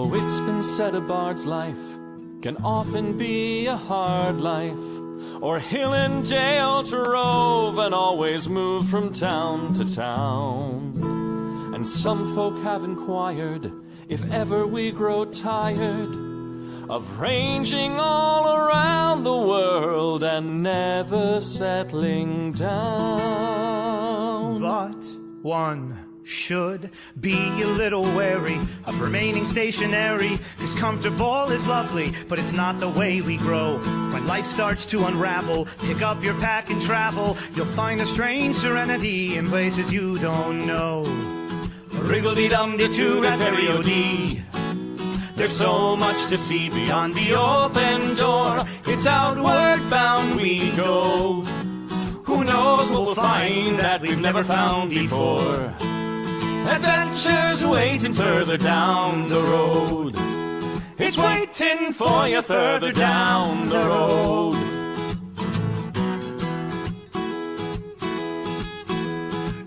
So it's been said a bard's life can often be a hard life, or hill and dale to rove and always move from town to town. And some folk have inquired if ever we grow tired of ranging all around the world and never settling down. But one should be a little wary of remaining stationary, 'cause comfortable is lovely, but it's not the way we grow. When life starts to unravel, pick up your pack and travel. You'll find a strange serenity in places you don't know. Wriggle-dee-dum-dee-doo-rat-terry-o-dee. There's so much to see beyond the open door. It's outward bound we go. Who knows what we'll find that we've never found before. Adventures waiting further down the road. It's waiting for you further down the road.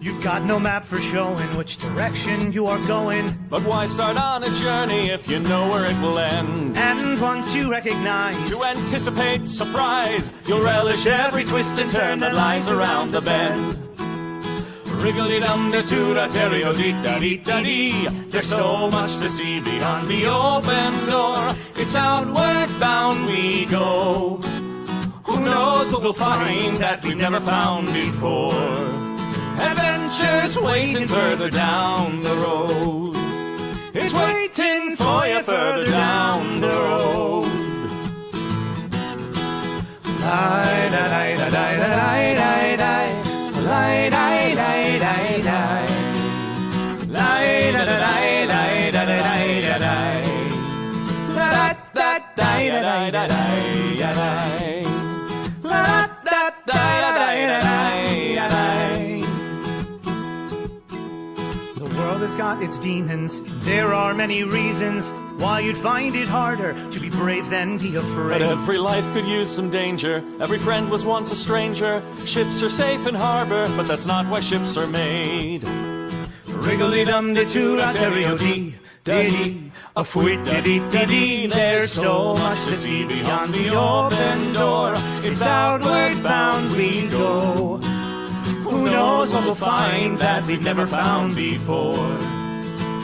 You've got no map for showing which direction you are going. But why start on a journey if you know where it will end? And once you recognize, to anticipate surprise, you'll relish every twist and turn that lies around the bend. Wriggle-dee-dum-dee-doo-rat-terry-o-dee-da-dee-da-dee. There's so much to see beyond the open door. It's outward bound we go. Who knows what we'll find that we've never found before. Adventures waiting further down the road. It's waiting for you further down the road. Lie-da-lie-da-lie-da-lie-da-lie. Lie-da-lie-da-lie-da-lie. Lie-da-da-lie-da-lie-da-lie-da-lie. La-da-da-lie-da-lie-da-lie. La-da-da-lie-da-lie-da-lie. The world has got its demons. There are many reasons why you'd find it harder to be brave than be afraid. But every life could use some danger. Every friend was once a stranger. Ships are safe in harbor, but that's not why ships are made. Wriggle-dee-dum-dee-doo-rat-terry-o-dee, da-dee, a fwit-da-dee-da-dee. There's so much to see beyond the open door. It's outward bound we go. Who knows what we'll find that we've never found before.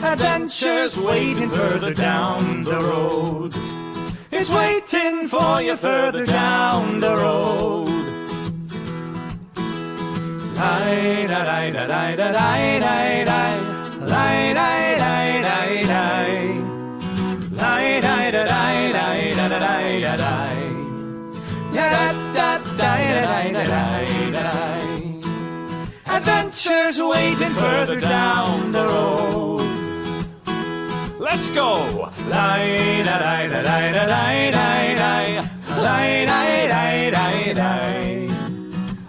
Adventures waiting further down the road. It's waiting for you further down the road. Lie-da-lie-da-lie-da-lie-da-lie. Lie-da-lie-da-lie-da-lie. Lie-da-da-lie-da-lie-da-lie. La-da-da-da-da-lie-da-lie. Adventures waiting further down the road. Let's go! Lie-da-lie-da-lie-da-lie-da-lie. Lie-da-lie-da-lie-da-lie.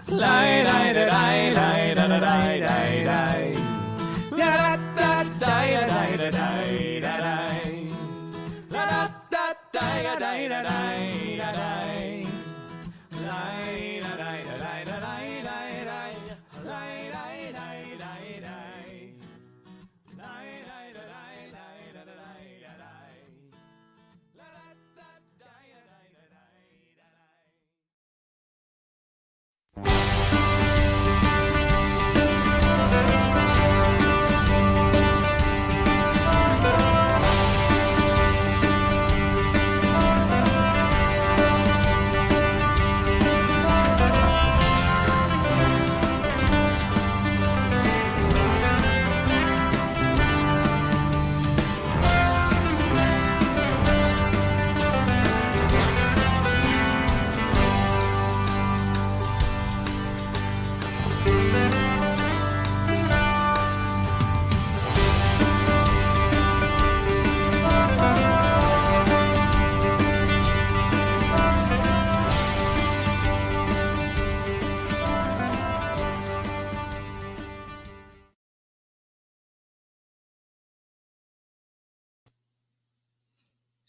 Lie-da-lie-da-lie-da-lie-da-lie. La-da-da-da-da-da-da-da-da-da. La-da-da-da-da-da-da-da-da.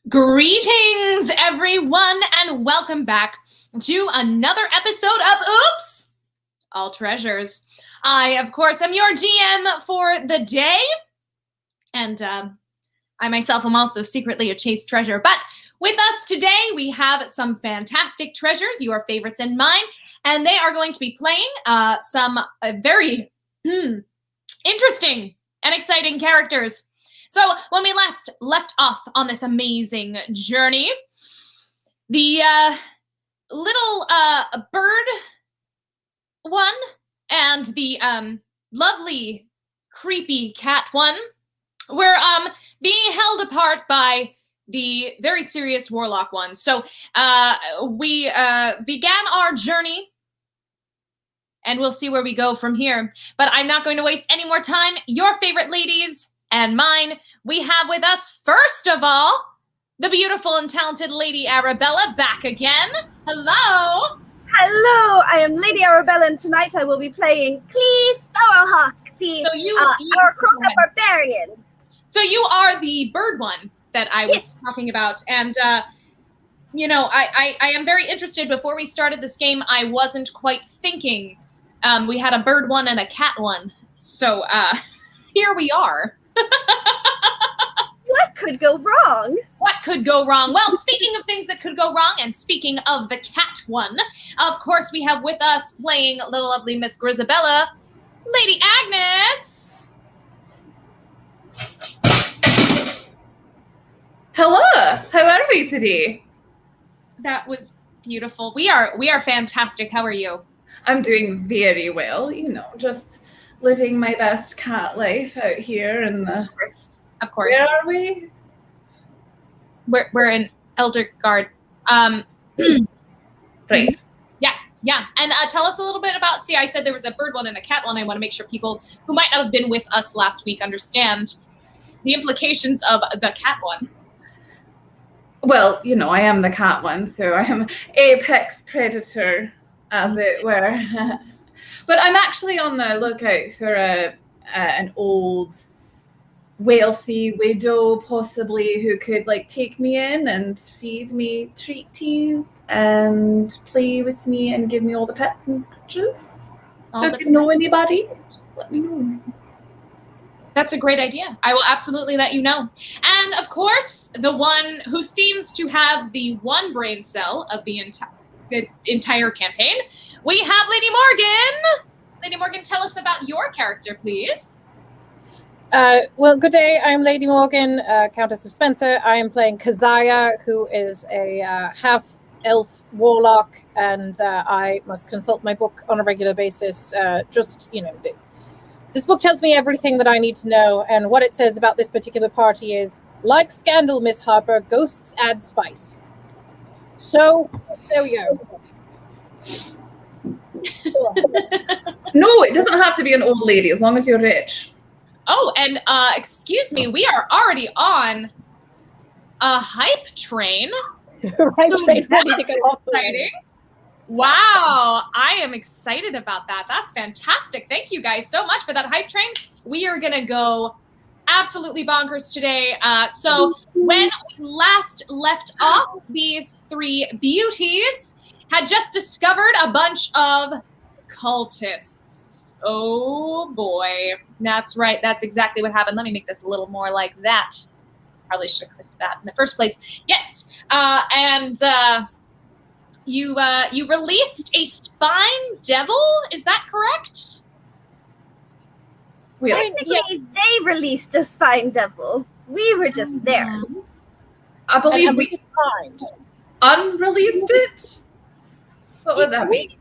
Greetings, everyone, and welcome back to another episode of Oops! All Treasures. I, of course, am your GM for the day. And I myself am also secretly a chased treasure. But with us today, we have some fantastic treasures, your favorites and mine, and they are going to be playing some very interesting and exciting characters. So when we last left off on this amazing journey, the little bird one and the lovely creepy cat one were being held apart by the very serious warlock one. So we began our journey, and we'll see where we go from here. But I'm not going to waste any more time. Your favorite ladies and mine, we have with us, first of all, the beautiful and talented Lady Arabella back again. Hello. Hello, I am Lady Arabella, and tonight I will be playing Clee Sparrowhawk, our Croca Barbarian. So you are the bird one that I was talking about, and you know, I am very interested. Before we started this game, I wasn't quite thinking. We had a bird one and a cat one, so here we are. What could go wrong? What could go wrong? Well, speaking of things that could go wrong, and speaking of the cat one, of course we have with us playing the lovely Miss Grisabella, Lady Agnes. Hello, how are we today? That was beautiful. We are fantastic. How are you? I'm doing very well, you know, just living my best cat life out here in the... Of course. Where are we? We're in Eldergard. Right. Yeah. And tell us a little bit about, see, I said there was a bird one and a cat one. I want to make sure people who might not have been with us last week understand the implications of the cat one. Well, you know, I am the cat one, so I am apex predator, as it were. But I'm actually on the lookout for an old, wealthy widow, possibly, who could like take me in and feed me treaties and play with me and give me all the pets and scratches. So if you know anybody, let me know. That's a great idea. I will absolutely let you know. And of course, the one who seems to have the one brain cell of the entire campaign, we have Lady Morgan. Lady Morgan, tell us about your character, please. Well, good day. I'm Lady Morgan, Countess of Spencer. I am playing Keziah, who is a half-elf warlock, and I must consult my book on a regular basis. This book tells me everything that I need to know, and what it says about this particular party is, like Scandal, Miss Harper, ghosts add spice. So, there we go. No, it doesn't have to be an old lady, as long as you're rich. Oh, and excuse me, we are already on a hype train. Right, So ready that's to go off. exciting. Wow, I am excited about that. That's fantastic. Thank you guys so much for that hype train. We are gonna go absolutely bonkers today. So when we last left off, these three beauties had just discovered a bunch of cultists. Oh boy. That's right. That's exactly what happened. Let me make this a little more like that. Probably should have clicked that in the first place. Yes. You released a spine devil. Is that correct? Technically, they released a spine devil. We were just there. I believe And we find. unreleased it? What would that mean?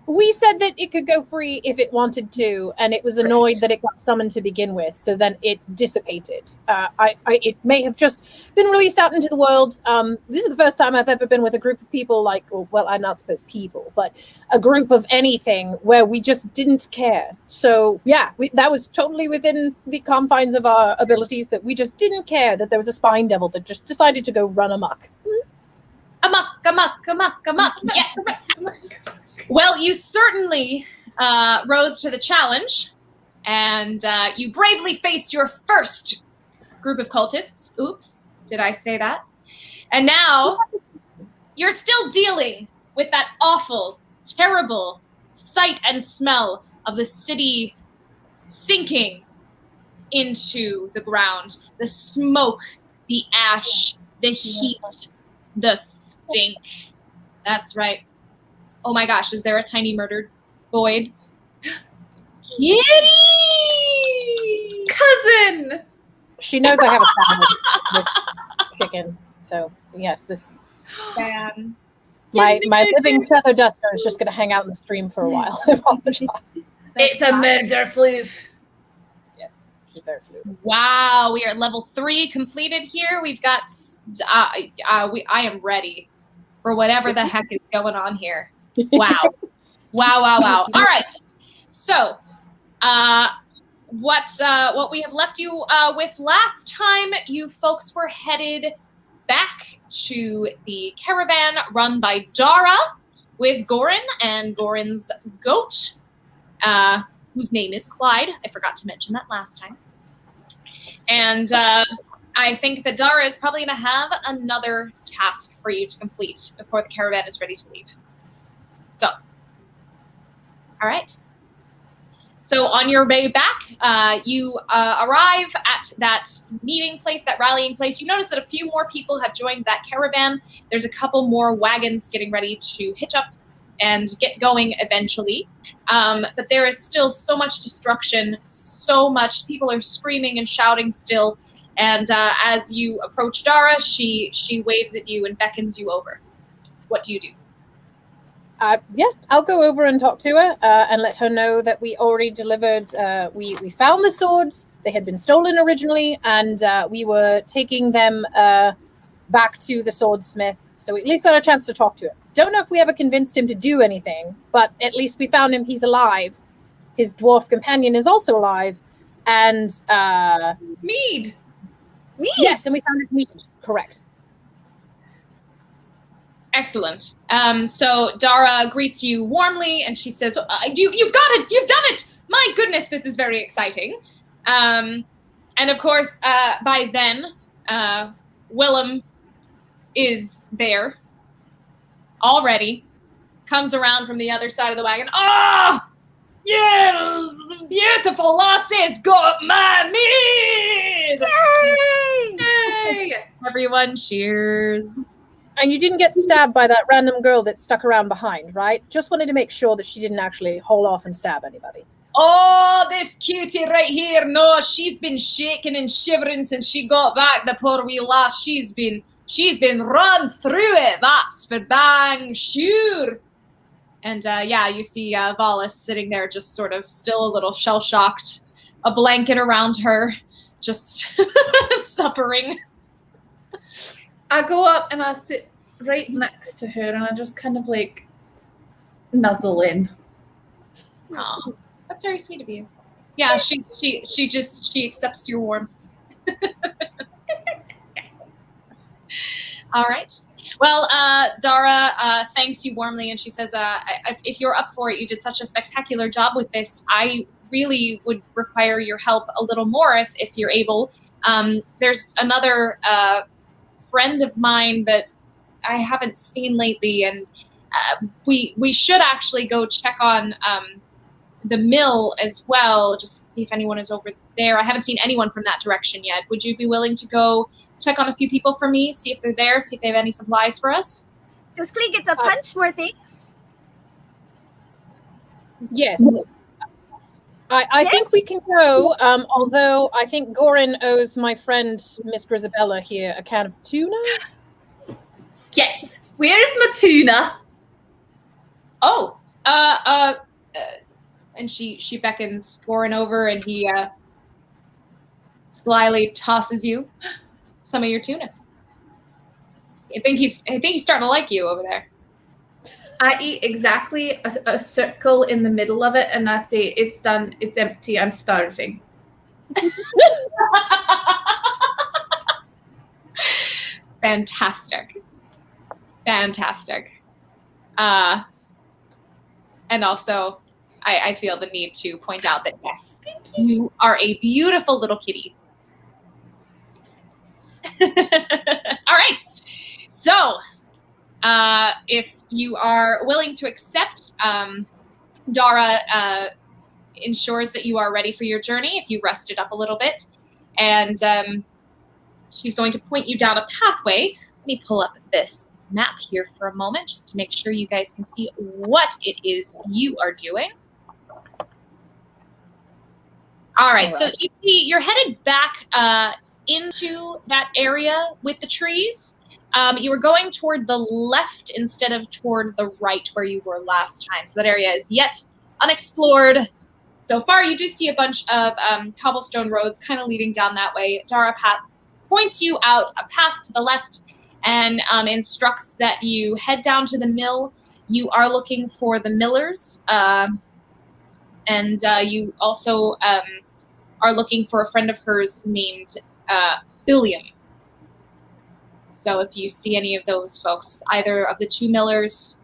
We said that it could go free if it wanted to, and it was annoyed that it got summoned to begin with, so then it dissipated. It may have just been released out into the world. This is the first time I've ever been with a group of people I'm not supposed people, but a group of anything where we just didn't care. So yeah, that was totally within the confines of our abilities, that we just didn't care that there was a spine devil that just decided to go run amok. Amok. Yes. Well, you certainly rose to the challenge, and you bravely faced your first group of cultists. Oops, did I say that? And now you're still dealing with that awful, terrible sight and smell of the city sinking into the ground. The smoke, the ash, the heat, the stink. That's right. Oh my gosh, is there a tiny murdered Boyd? Kitty! Cousin! She knows I have a salad with chicken. So, yes, this... Man. My living feather duster is just going to hang out in the stream for a while. I apologize. It's a murder floof. Yes, she's very floof. Wow, we are at level 3 completed here. We've got... I am ready for whatever the heck is going on here. Wow. Wow. All right. So, what we have left you with last time, you folks were headed back to the caravan run by Dara with Gorin and Gorin's goat, whose name is Clyde. I forgot to mention that last time. And I think that Dara is probably going to have another task for you to complete before the caravan is ready to leave. So, all right. So on your way back, you arrive at that meeting place, that rallying place. You notice that a few more people have joined that caravan. There's a couple more wagons getting ready to hitch up and get going eventually. But there is still so much destruction, so much. People are screaming and shouting still. And as you approach Dara, she waves at you and beckons you over. What do you do? Yeah, I'll go over and talk to her and let her know that we already delivered. We found the swords. They had been stolen originally, and we were taking them back to the swordsmith. So we at least got a chance to talk to him. Don't know if we ever convinced him to do anything, but at least we found him. He's alive. His dwarf companion is also alive. And Mead. Yes, and we found his mead. Correct. Excellent. So Dara greets you warmly, and she says, "You've got it! You've done it! My goodness, this is very exciting." And of course, by then, Willem is there already. Comes around from the other side of the wagon. Ah, yeah, beautiful lassie's got my mead! Yay! Yay! Everyone cheers. And you didn't get stabbed by that random girl that stuck around behind, right? Just wanted to make sure that she didn't actually haul off and stab anybody. Oh, this cutie right here. No, she's been shaking and shivering since she got back, the poor wee lass. She's been run through it, that's for dang sure. And yeah, you see Valis sitting there just sort of still a little shell-shocked, a blanket around her, just suffering. I go up and I sit right next to her and I just kind of like nuzzle in. Oh, that's very sweet of you. Yeah, she accepts your warmth. All right. Well, Dara thanks you warmly, and she says, if you're up for it, you did such a spectacular job with this. I really would require your help a little more if you're able. There's another friend of mine that I haven't seen lately, and we should actually go check on the mill as well, just to see if anyone is over there. I haven't seen anyone from that direction yet. Would you be willing to go check on a few people for me, see if they're there, see if they have any supplies for us? If Klee gets a punch, more things. Yes. I think we can go, although I think Gorin owes my friend Miss Grisabella here a can of tuna. Yes. Where's my tuna? Oh, and she beckons Gorin over, and he slyly tosses you some of your tuna. I think he's starting to like you over there. I eat exactly a circle in the middle of it, and I say, "It's done. It's empty. I'm starving." Fantastic. And also, I feel the need to point out that, yes, you are a beautiful little kitty. All right. So, if you are willing to accept, Dara ensures that you are ready for your journey if you rested up a little bit. And she's going to point you down a pathway. Let me pull up this map here for a moment just to make sure you guys can see what it is you are doing. All right, so you see you're headed back into that area with the trees. You were going toward the left instead of toward the right where you were last time. So that area is yet unexplored. So far, you do see a bunch of cobblestone roads kind of leading down that way. Dara points you out a path to the left and instructs that you head down to the mill. You are looking for the millers. And you also are looking for a friend of hers named Billiam. So if you see any of those folks, either of the two millers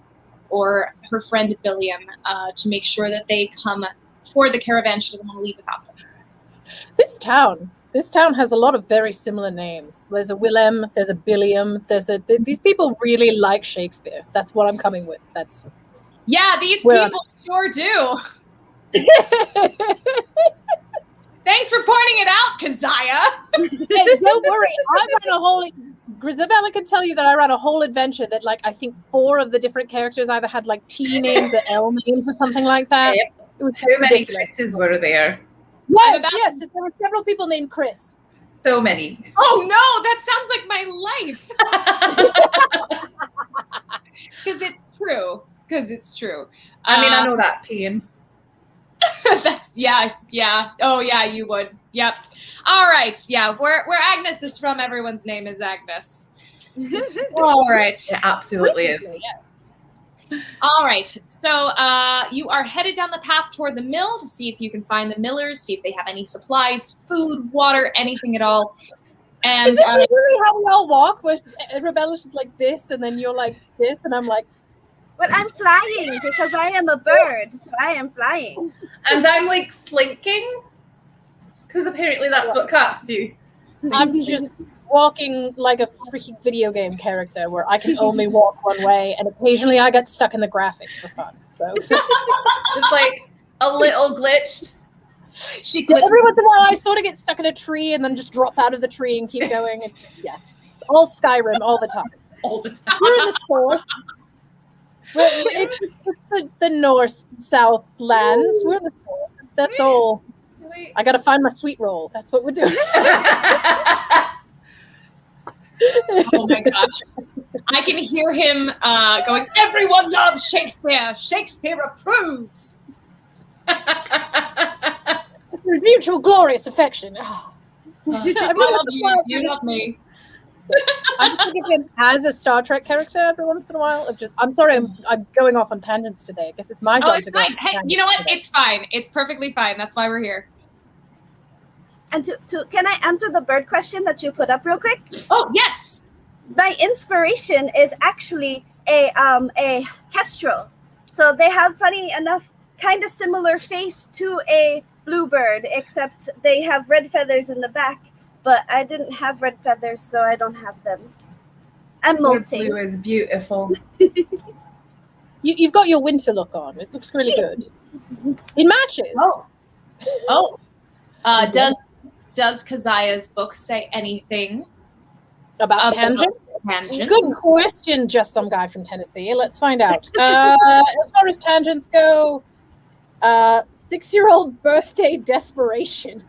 or her friend Billiam, to make sure that they come toward the caravan. She doesn't want to leave without them. This town has a lot of very similar names. There's a Willem, there's a Billiam, these people really like Shakespeare. That's what I'm coming with. Yeah, these people sure do. Thanks for pointing it out, Keziah. Hey, don't worry. Grisabella can tell you that I ran a whole adventure that, like, I think 4 of the different characters either had like T names or L names or something like that. Yep. It was Too many Chris's were there. Yes. There were several people named Chris. So many. Oh no, that sounds like my life. Because it's true. I mean, I know that pain. That's yeah. Oh yeah, you would. Yep. All right. Yeah. Where Agnes is from, everyone's name is Agnes. All right. It absolutely is. All right. So you are headed down the path toward the mill to see if you can find the millers, see if they have any supplies, food, water, anything at all. And is this really how we all walk? Where Rebella's just like this, and then you're like this, and I'm like, well, I'm flying because I am a bird, so I am flying. And I'm like slinking, because apparently that's what cats do. I'm just walking like a freaking video game character where I can only walk one way, and occasionally I get stuck in the graphics for fun. So. Just like a little glitched. Every once in a while I sort of get stuck in a tree and then just drop out of the tree and keep going. And, yeah, all Skyrim all the time. All the time. We're in the source. It's the north-south lands. We're in the source. That's all. I gotta find my sweet roll. That's what we're doing. Oh my gosh. I can hear him going, everyone loves Shakespeare. Shakespeare approves. There's mutual glorious affection. Oh. I love you. You love me. I'm just thinking of him as a Star Trek character every once in a while. I'm sorry, I'm going off on tangents today. I guess it's my job it's fine. Hey, you know what? Today. It's fine. It's perfectly fine. That's why we're here. And can I answer the bird question that you put up real quick? Oh, yes. My inspiration is actually a kestrel. So they have, funny enough, kind of similar face to a bluebird, except they have red feathers in the back. But I didn't have red feathers, so I don't have them. I'm molting. Blue is beautiful. You've got your winter look on. It looks really good. It matches. Oh. Does Keziah's book say anything about tangents? Good question, just some guy from Tennessee. Let's find out. As far as tangents go, 6-year-old birthday desperation.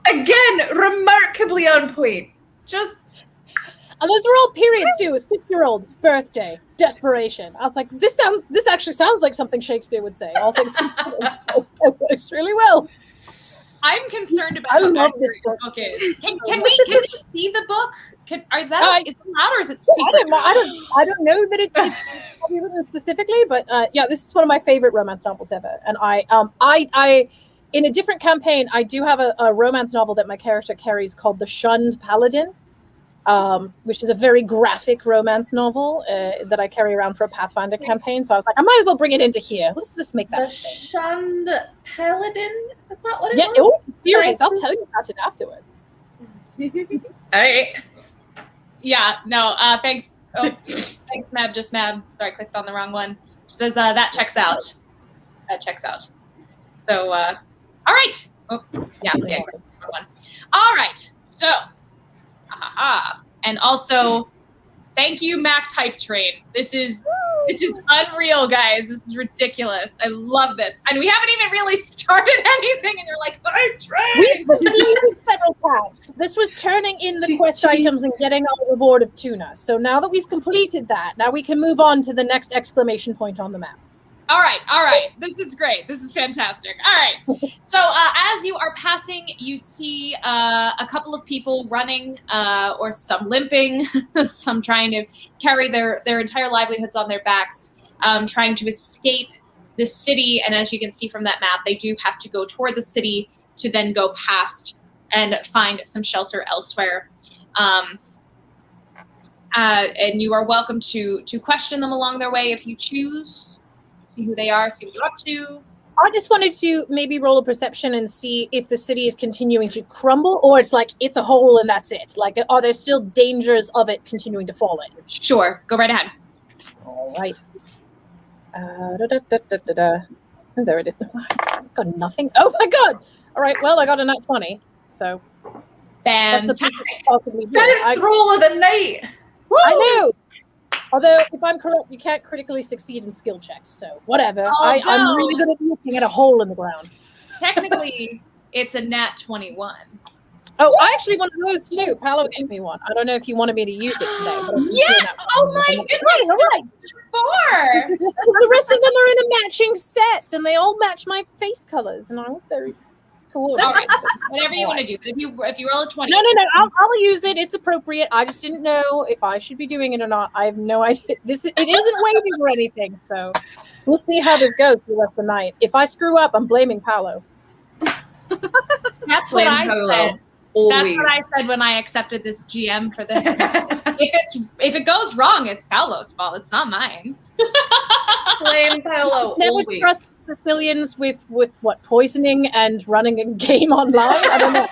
Again, remarkably on point. And those are all periods too. A 6-year-old birthday desperation. I was like, this actually sounds like something Shakespeare would say. All things considered, it works really well. I'm concerned about I love this book. Is. Can we see the book? Is it loud or is it secret? I don't know that it's probably written specifically, but yeah, this is one of my favorite romance novels ever. And I in a different campaign, I do have a romance novel that my character carries called The Shunned Paladin, which is a very graphic romance novel that I carry around for a Pathfinder campaign. So I was like, I might as well bring it into here. Let's just make that. The Shunned Paladin? Is that what it was? Yeah, it's a series. I'll tell you about it afterwards. All right. Yeah, no, thanks. Oh, thanks, Mab. Just Mab. Sorry, I clicked on the wrong one. She says, that checks out. That checks out. So, all right. Oh, yeah, see, I clicked the wrong one. All right. So, and also, thank you, Max Hype Train. This is unreal, guys. This is ridiculous. I love this. And we haven't even really started anything, and you're like, Hype Train! We completed several tasks. This was turning in the quest items and getting our reward of tuna. So now that we've completed that, now we can move on to the next exclamation point on the map. All right. This is great. This is fantastic. All right. So as you are passing, you see a couple of people running, or some limping, some trying to carry their entire livelihoods on their backs, trying to escape the city. And as you can see from that map, they do have to go toward the city to then go past and find some shelter elsewhere. And you are welcome to question them along their way if you choose. See who they are, see what they're up to. I just wanted to maybe roll a perception and see if the city is continuing to crumble, or it's like it's a hole and that's it. Like, are there still dangers of it continuing to fall in? Sure, go right ahead. All right. Oh, there it is. I've got nothing. Oh my god! All right, well, I got a nat 20, so that's the Fantastic. possibly good. First roll of the night. I knew. Although, if I'm correct, you can't critically succeed in skill checks, so whatever. Oh, I'm no. really good at looking at a hole in the ground. Technically, it's a nat 21. Oh, I actually want those too. Paolo gave me one. I don't know if you wanted me to use it today. But Yeah! Oh my goodness! All right. 4! The rest of them are in a matching set, and they all match my face colors, and I was very cool. All right. Whatever you want to do. But if you roll a 20. No. I'll use it. It's appropriate. I just didn't know if I should be doing it or not. I have no idea. It isn't waiting or anything, so we'll see how this goes for the rest of the night. If I screw up, I'm blaming Paolo. That's what I Paolo. said. Always. That's what I said when I accepted this GM for this. If it goes wrong, it's Paolo's fault. It's not mine. Blame Paolo. Never always. trust Sicilians with what, poisoning and running a game online? I don't know.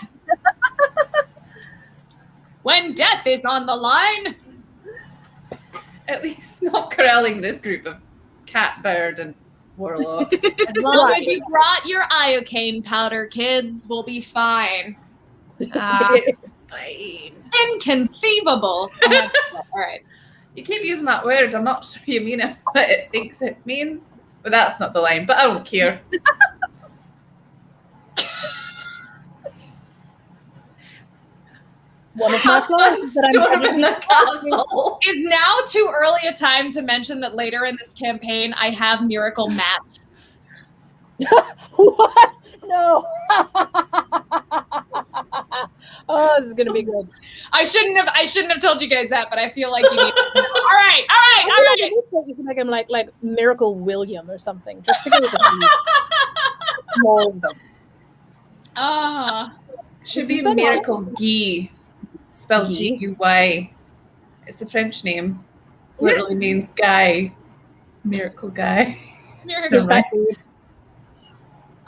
When death is on the line. At least not corralling this group of cat, bird, and warlock. As long as you brought your iocane powder, kids, we'll be fine. It's fine. Inconceivable. All right. You keep using that word. I'm not sure you mean it, but it thinks it means. But that's not the line. But I don't care. One of my flaws that Storm I'm in the castle. Is now too early a time to mention that later in this campaign I have Miracle Matt? What? No. Oh, this is gonna be good. I shouldn't have told you guys that, but I feel like you need to know. All right. You should make him like Miracle William or something, just to go with the more of them. Should This be has been Miracle Guy. Spelled Guy? G-U-Y. It's a French name. Literally means guy. Miracle guy. Miracle Just Matt. that weird.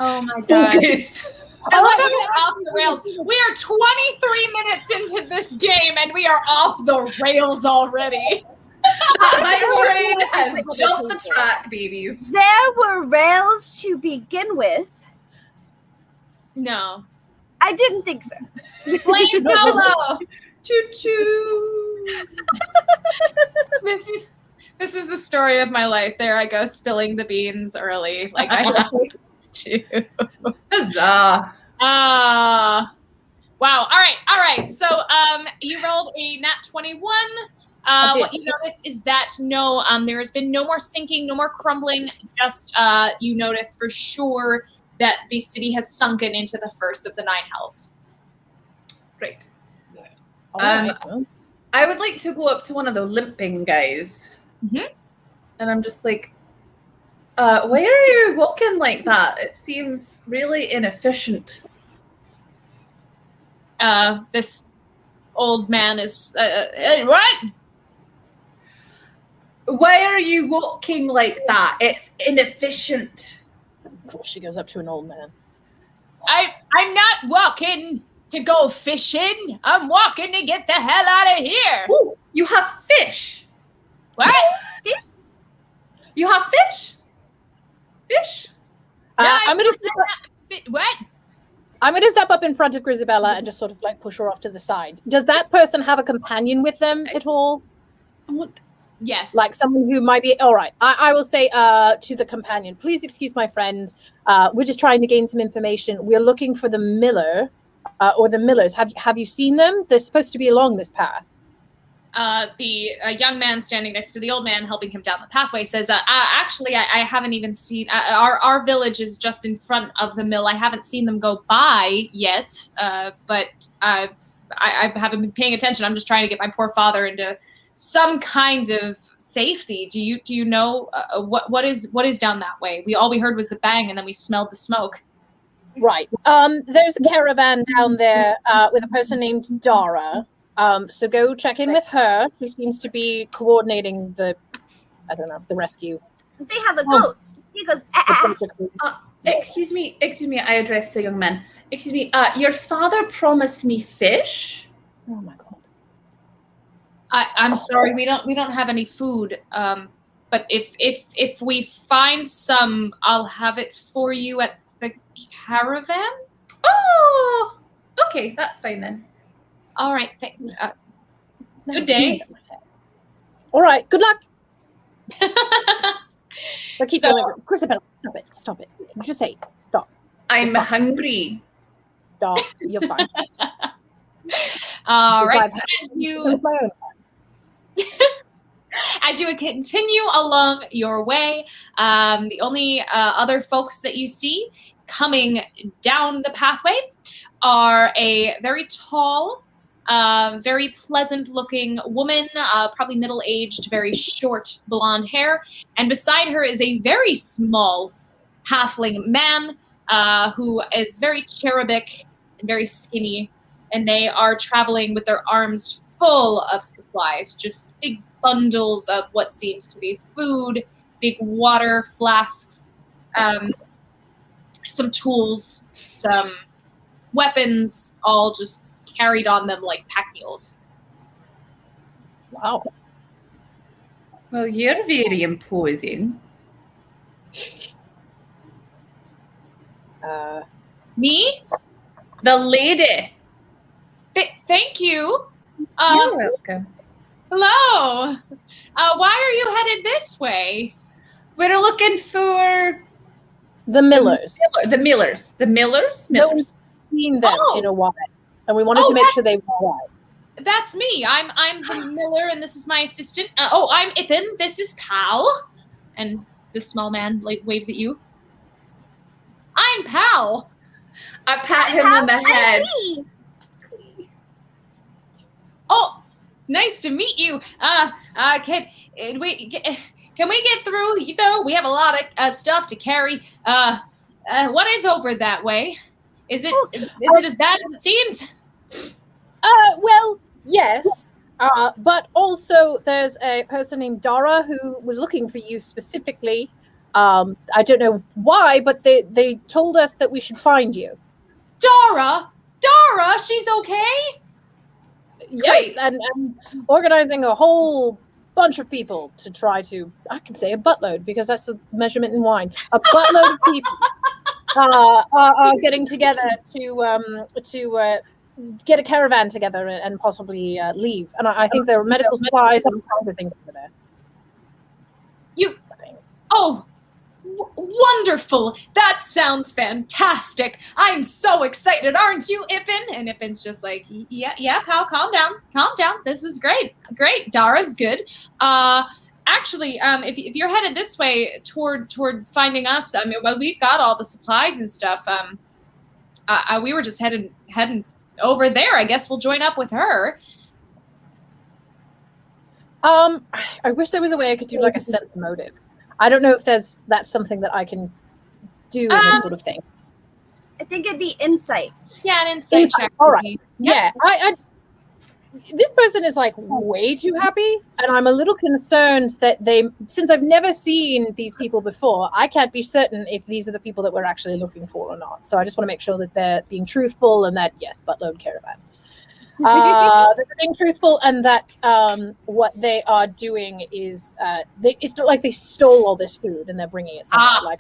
Oh my god. Focus. I love how we're off the rails. We are 23 minutes into this game and we are off the rails already. My train has jumped the track, babies. There were rails to begin with. No. I didn't think so. Blame Paolo. Choo choo. This is the story of my life. There I go, spilling the beans early. Like I always do. Huzzah. Wow. All right. So you rolled a nat 21. What you notice is that no, there has been no more sinking, no more crumbling. Just you notice for sure that the city has sunken into the first of the 9 hells. Great. All right, well. I would like to go up to one of the limping guys. Mhm. And I'm just like, why are you walking like that? It seems really inefficient. This old man is what? Why are you walking like that? It's inefficient. Of course, she goes up to an old man. I'm not walking to go fishing. I'm walking to get the hell out of here. Ooh, you have fish. What? You have fish? Fish? I'm gonna What? I'm going to step up in front of Grisabella and just sort of like push her off to the side. Does that person have a companion with them at all? Yes. Like someone who might be all right. I will say to the companion, please excuse my friends. We're just trying to gain some information. We're looking for the miller or the millers. Have you seen them? They're supposed to be along this path. The young man standing next to the old man helping him down the pathway says, actually, I haven't even seen, our village is just in front of the mill. I haven't seen them go by yet, but I haven't been paying attention. I'm just trying to get my poor father into some kind of safety. Do you know what is down that way? All we heard was the bang, and then we smelled the smoke. Right. There's a caravan down there with a person named Dara. So go check in with her. She seems to be coordinating the rescue. They have a goat. He goes, Excuse me. I addressed the young man. Excuse me. Your father promised me fish. Oh my god. I'm sorry, we don't have any food. But if we find some, I'll have it for you at the caravan. Oh, okay, that's fine then. All right. Good day. All right. Good luck. Keep So- going. Chrisabella, stop it. Just say stop. I'm fine. hungry. Stop. You're fine. All right. Goodbye. So as you continue along your way, the only other folks that you see coming down the pathway are a very tall, very pleasant-looking woman, probably middle-aged, very short blonde hair, and beside her is a very small halfling man who is very cherubic and very skinny, and they are traveling with their arms full of supplies, just big bundles of what seems to be food, big water flasks, some tools, some weapons, all just carried on them like pack mules. Wow. Well, you're very imposing. Me? The lady. Thank you. You're welcome. Hello. Why are you headed this way? We're looking for The Millers. the Millers. The Millers? No Millers. one's seen them Oh. in a while, and we wanted to make sure they were right. That's me. I'm the miller, and this is my assistant. I'm Ippin. This is Pal. And the small man like waves at you. I'm Pal. I pat him on the head. Oh, it's nice to meet you. Can we get through? Though we have a lot of stuff to carry. What is over that way? Is it as bad as it seems? Well, yes. But also there's a person named Dara who was looking for you specifically. I don't know why, but they told us that we should find you. Dara, she's okay. Yes, and organizing a whole bunch of people to try to, I can say a buttload because that's a measurement in wine. A buttload of people are getting together to get a caravan together and possibly leave. And I think there are medical supplies and all kinds of things over there. Wonderful. That sounds fantastic. I'm so excited, aren't you, Ippin? And Ippin's just like, yeah, pal, calm down. This is great. Dara's good. Actually, if you're headed this way toward finding us, I mean, well, we've got all the supplies and stuff. We were just heading over there. I guess we'll join up with her. I wish there was a way I could do like a sense motive. I don't know if that's something that I can do in this sort of thing. I think it'd be insight. Yeah, an insight check. All right. Yeah, I this person is like way too happy, and I'm a little concerned that since I've never seen these people before, I can't be certain if these are the people that we're actually looking for or not. So I just want to make sure that they're being truthful and that, yes, buttload caravan. That they're being truthful and that what they are doing is it's not like they stole all this food and they're bringing it somewhere.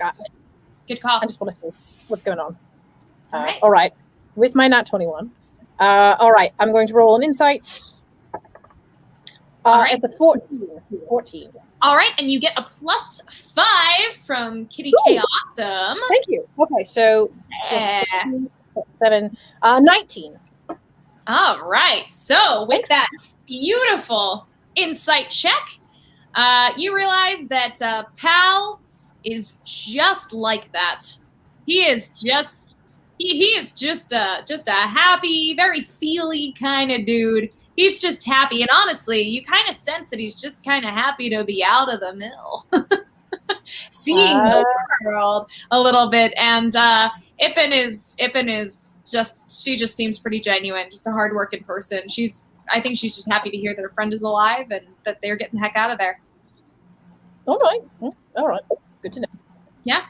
Good call. I just want to see what's going on. All right. All right. With my nat 21. All right. I'm going to roll an insight. All right. It's a 14. 14. All right, and you get a +5 from Kitty K. Awesome. Thank you. Okay, so Yeah. 7, 19. All right. So with that beautiful insight check, you realize that Pal is just like that. He is just he is just a happy, very feely kind of dude. He's just happy, and honestly, you kind of sense that he's just kind of happy to be out of the mill, seeing the world a little bit. And Ippen is just, she just seems pretty genuine, just a hardworking person. I think she's just happy to hear that her friend is alive and that they're getting the heck out of there. All right. Good to know. Yeah.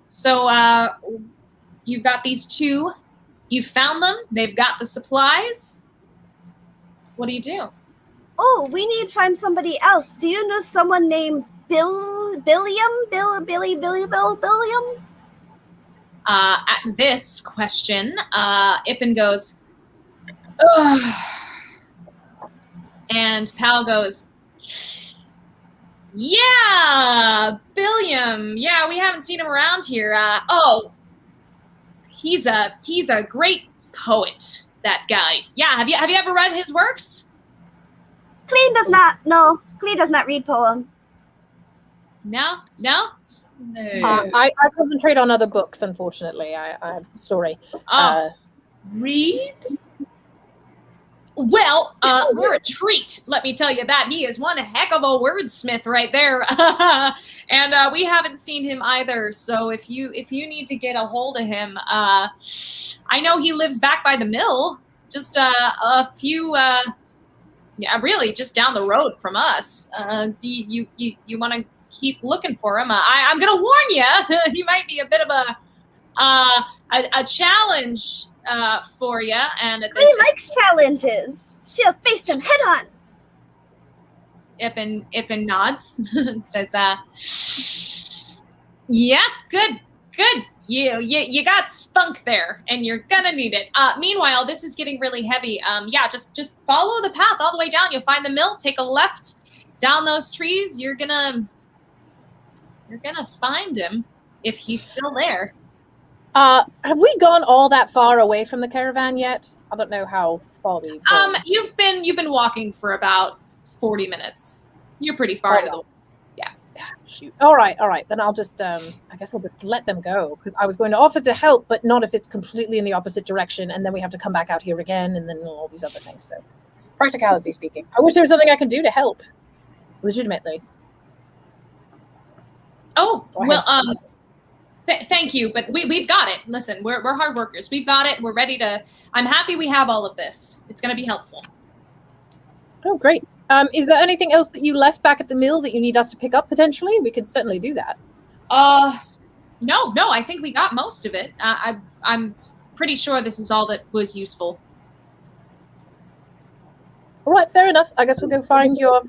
So you've got these two. You found them. They've got the supplies. What do you do? Oh, we need to find somebody else. Do you know someone named Billiam? Billiam? At this question, Ippen goes, ugh. And Pal goes, yeah, Billiam. Yeah, we haven't seen him around here. He's a great poet, that guy. Yeah, have you ever read his works? Clee does not. No, Clee does not read poem. No? No. I concentrate on other books, unfortunately. I sorry. Read? Well, we're a treat, let me tell you that. He is one heck of a wordsmith right there. And we haven't seen him either. So if you need to get a hold of him, I know he lives back by the mill, just a few really just down the road from us. Do you want to keep looking for him? I'm gonna warn you, he might be a bit of a challenge for you. And at Clee likes challenges. She'll face them head on. Ippen nods and says, yeah, good. You got spunk there, and you're gonna need it. Meanwhile, this is getting really heavy. Just follow the path all the way down. You'll find the mill. Take a left down those trees. You're gonna find him if he's still there. Have we gone all that far away from the caravan yet? I don't know how far we've gone. You've been walking for about 40 minutes. You're pretty far into the woods. Yeah. Shoot. All right. Then I'll just, I guess I'll just let them go, because I was going to offer to help, but not if it's completely in the opposite direction, and then we have to come back out here again, and then all these other things. So, practicality speaking, I wish there was something I could do to help, legitimately. Oh, well, thank you, but we've got it. Listen, we're hard workers. We've got it. We're ready to. I'm happy we have all of this. It's going to be helpful. Oh, great. Is there anything else that you left back at the mill that you need us to pick up potentially? We could certainly do that. No. I think we got most of it. I'm pretty sure this is all that was useful. All right, fair enough. I guess we'll go find your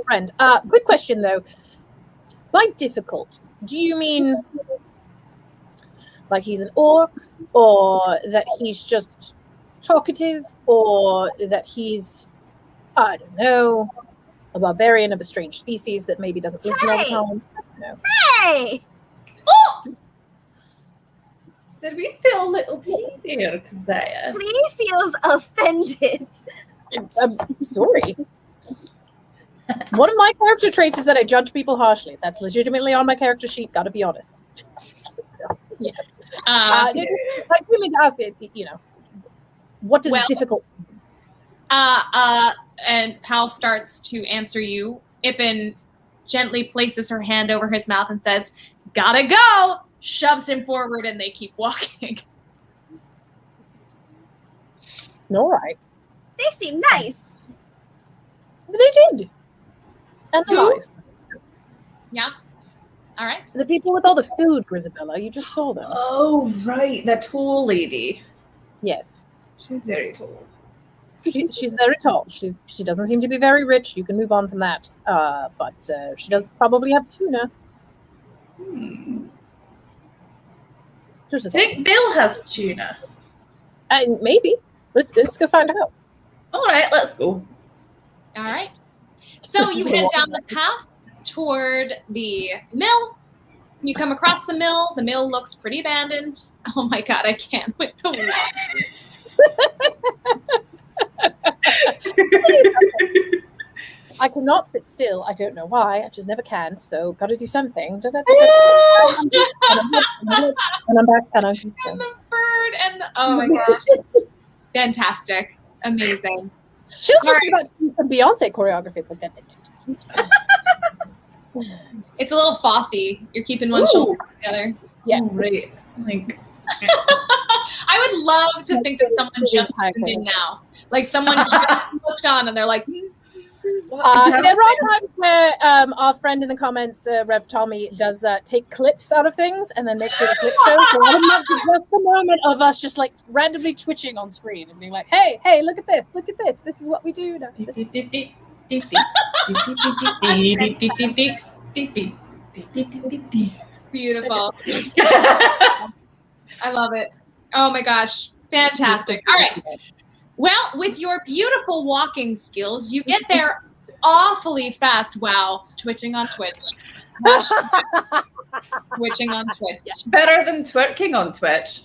friend. Quick question though. By difficult, do you mean like he's an orc, or that he's just talkative, or that he's, I don't know, a barbarian of a strange species that maybe doesn't listen all the time? No. Hey! Oh! Did we spill a little tea there, Keziah? Clee feels offended. I'm sorry. One of my character traits is that I judge people harshly. That's legitimately on my character sheet. Got to be honest. Yes. I do mean to ask it. What does difficult? And Pal starts to answer you. Ippen gently places her hand over his mouth and says, "Gotta go." Shoves him forward, and they keep walking. All right. They seem nice. They did. And alive. Yeah. All right. The people with all the food, Grisabella, you just saw them. Oh, right. That tall lady. Yes. She's very tall. She's very tall. She doesn't seem to be very rich. You can move on from that. But she does probably have tuna. Just a I think Bill has tuna. maybe. Let's go find out. All right, let's go. All right. So you head down the path toward the mill. You come across the mill. The mill looks pretty abandoned. Oh my god, I can't with the walk. I cannot sit still. I don't know why. I just never can. So got to do something. And I'm back. And I'm And the bird and the, oh my gosh, fantastic, amazing. She looks just about to do some Beyonce choreography. It's a little Fosse. You're keeping one shoulder together. Yes. Right. Like, I would love to think that someone just tuned in now, like someone just looked on and they're like. There are times where our friend in the comments, Rev Tommy, does take clips out of things and then makes it a clip show. So I would love to just the moment of us just like randomly twitching on screen and being like, hey, look at this, this is what we do now. Beautiful. I love it. Oh my gosh. Fantastic. All right. Well, with your beautiful walking skills, you get there awfully fast. Wow. Twitching on Twitch. Twitching on Twitch. Better than twerking on Twitch.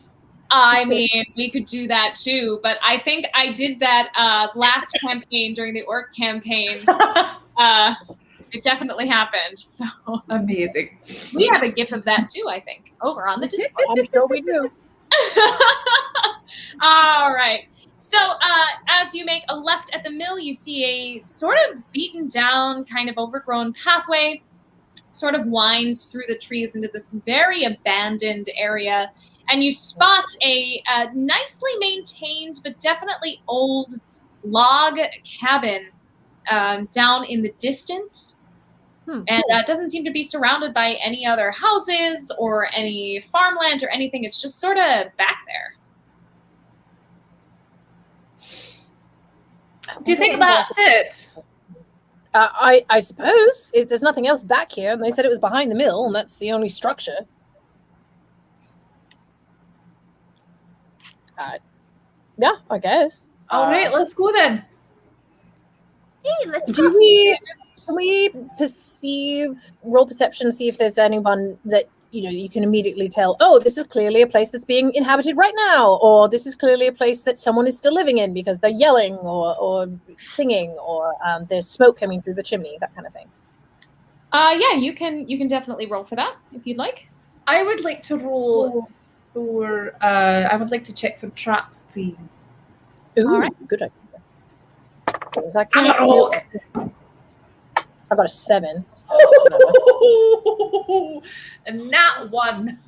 I mean, we could do that too, but I think I did that last campaign during the orc campaign. It definitely happened. So amazing. We have a gif of that too, I think, over on the Discord. I'm sure we do. All right. So as you make a left at the mill, you see a sort of beaten down, kind of overgrown pathway, sort of winds through the trees into this very abandoned area. And you spot a nicely maintained, but definitely old log cabin down in the distance. And it doesn't seem to be surrounded by any other houses or any farmland or anything. It's just sort of back there. Do you think that's it? I suppose. There's nothing else back here, and they said it was behind the mill, and that's the only structure. Yeah, I guess. All right, let's go then. Hey, let's Do we can we roll perception, see if there's anyone that you can immediately tell, oh, this is clearly a place that's being inhabited right now, or this is clearly a place that someone is still living in because they're yelling or singing, or there's smoke coming through the chimney, that kind of thing. Yeah, you can definitely roll for that if you'd like. I would like to roll for I would like to check for traps, please. Ooh, all right. Good idea. I can't do it. I got a 7. And not 1.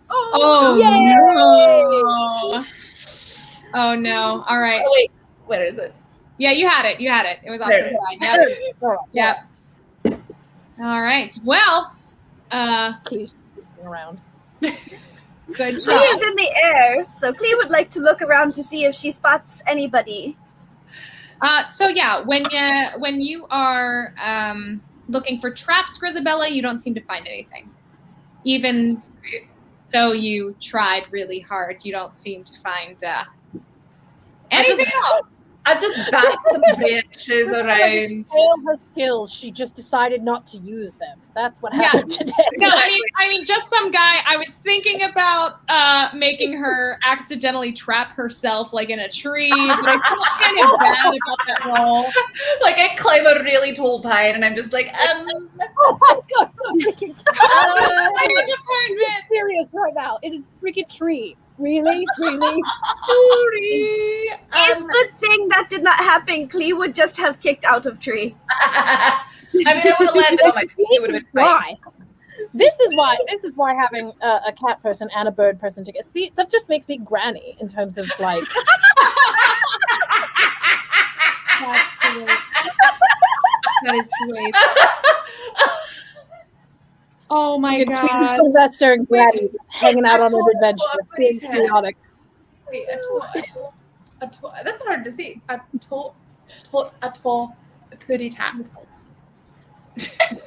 Oh yay! no! Oh no! All right. Oh, wait, where is it? Yeah, you had it. It was off There to it the side. Yep. Yep. All right. Well, Please around. good Clee job. is in the air, so Clee would like to look around to see if she spots anybody. So yeah, when you are looking for traps, Grisabella, you don't seem to find anything. Even though you tried really hard, you don't seem to find anything else. I just backed some branches around. All her skills, she just decided not to use them. That's what happened today. No, I mean, just some guy. I was thinking about making her accidentally trap herself, like in a tree, but I feel kind of bad about that role. Like I climb a really tall pine, and I'm just like, Oh my god, I'm freaking Fire department. serious right now. In a freaking tree. Really? Really? sorry. It's good thing that did not happen. Clee would just have kicked out of tree. I mean, I would have landed on my feet. It would have been fine. Why? This is why having a cat person and a bird person together. See, that just makes me granny in terms of like. That's great. That is great. Oh my Between god. Sylvester and Granny hanging out on an adventure. Being chaotic. Wait, a tall. That's hard to say. A tall puddy tat.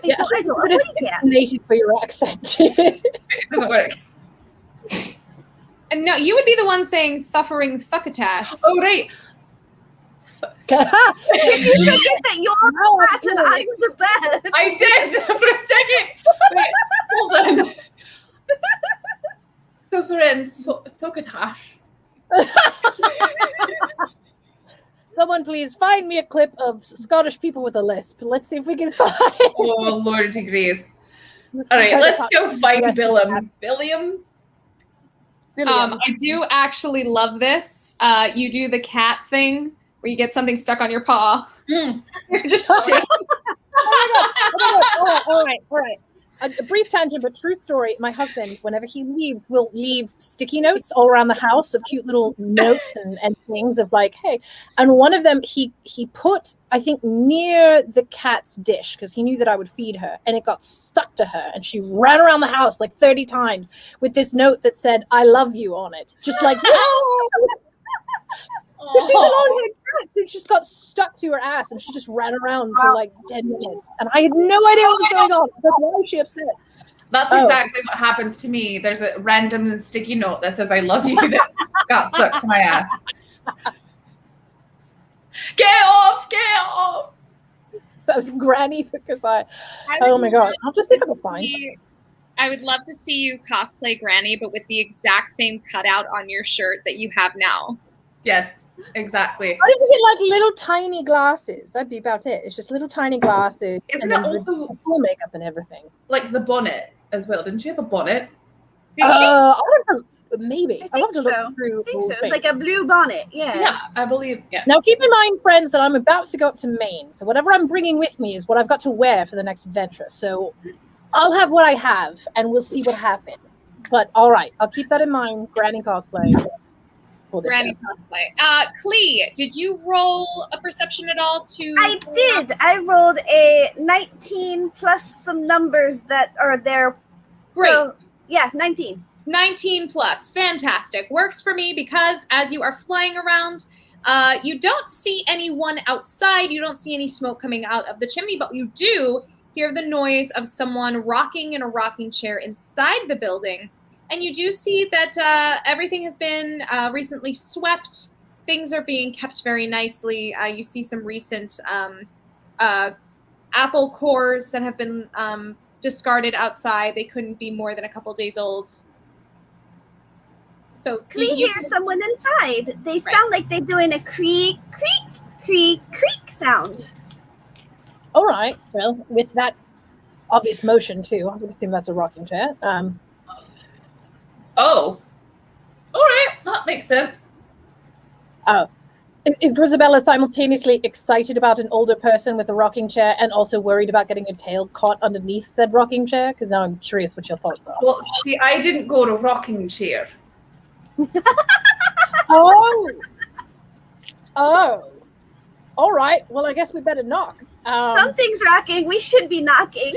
Yeah, I don't know. What do you get? native for your accent. It doesn't work. And no, you would be the one saying thuffering thuckatash. Oh, right. Did you forget that you're No, the I rat and did. I'm the bird? I did for a second. Wait, hold on. Thuffering thuckatash. Someone please find me a clip of Scottish people with a lisp. Let's see if we can find. Oh, Lordy Grace. All right, let's go find Billiam. Billiam? I do actually love this. You do the cat thing where you get something stuck on your paw. Mm. You're just shaking. All right. A brief tangent, but true story. My husband, whenever he leaves, will leave sticky notes all around the house of cute little notes and things of like, hey. And one of them he put, I think, near the cat's dish because he knew that I would feed her, and it got stuck to her, and she ran around the house like 30 times with this note that said "I love you" on it, just like. She's an long-haired cat, so it just got stuck to her ass, and she just ran around for like 10 minutes. And I had no idea what was going on. But why was she upset? That's exactly what happens to me. There's a random sticky note that says "I love you" that got stuck to my ass. Get off! Get off! That was Granny because oh my god. I'll just see if I can find something. I would love to see you cosplay Granny, but with the exact same cutout on your shirt that you have now. Yes, exactly. Why did you get like little tiny glasses? That'd be about it. It's just little tiny glasses. Isn't and it then also with full makeup and everything? like the bonnet as well? Didn't she have a bonnet? I don't know. Maybe. I I'll have think to so. look through. I think all so. the It's things. like a blue bonnet. Yeah. Yeah, I believe. Yeah. Now, keep in mind, friends, that I'm about to go up to Maine. So whatever I'm bringing with me is what I've got to wear for the next adventure. So I'll have what I have, and we'll see what happens. But all right, I'll keep that in mind. Granny cosplay for this. Granny cosplay. Clee, did you roll a perception at all to? I did. I rolled a 19 plus some numbers that are there. Great. So, yeah, 19. 19 plus. Fantastic. Works for me because as you are flying around, you don't see anyone outside. You don't see any smoke coming out of the chimney, but you do hear the noise of someone rocking in a rocking chair inside the building. And you do see that everything has been recently swept. Things are being kept very nicely. You see some recent apple cores that have been discarded outside. They couldn't be more than a couple days old. So Clee hears someone inside. They sound like they're doing a creak, creak, creak, creak sound. All right. Well, with that obvious motion too, I would assume that's a rocking chair. Oh. All right, that makes sense. Is Grisabella simultaneously excited about an older person with a rocking chair and also worried about getting her tail caught underneath said rocking chair? Because now I'm curious what your thoughts are. Well, see, I didn't go to rocking chair. Oh. All right. Well, I guess we better knock. Something's rocking. We should be knocking.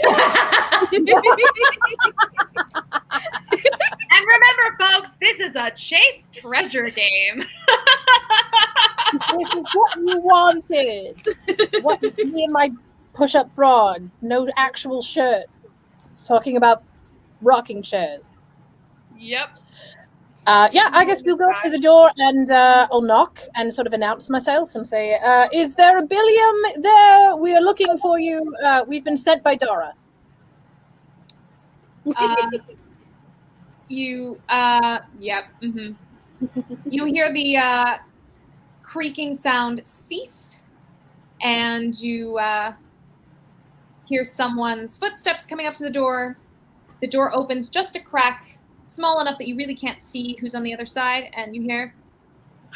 And remember, folks, this is a chase treasure game. This is what you wanted. What me and my push-up broad, no actual shirt, talking about rocking chairs. Yep. Yeah, I guess we'll go up to the door and I'll knock and sort of announce myself and say, is there a Billiam there? We are looking for you. We've been sent by Dora. Yep. Mm-hmm. You hear the creaking sound cease, and you hear someone's footsteps coming up to the door. The door opens just a crack, small enough that you really can't see who's on the other side, and you hear,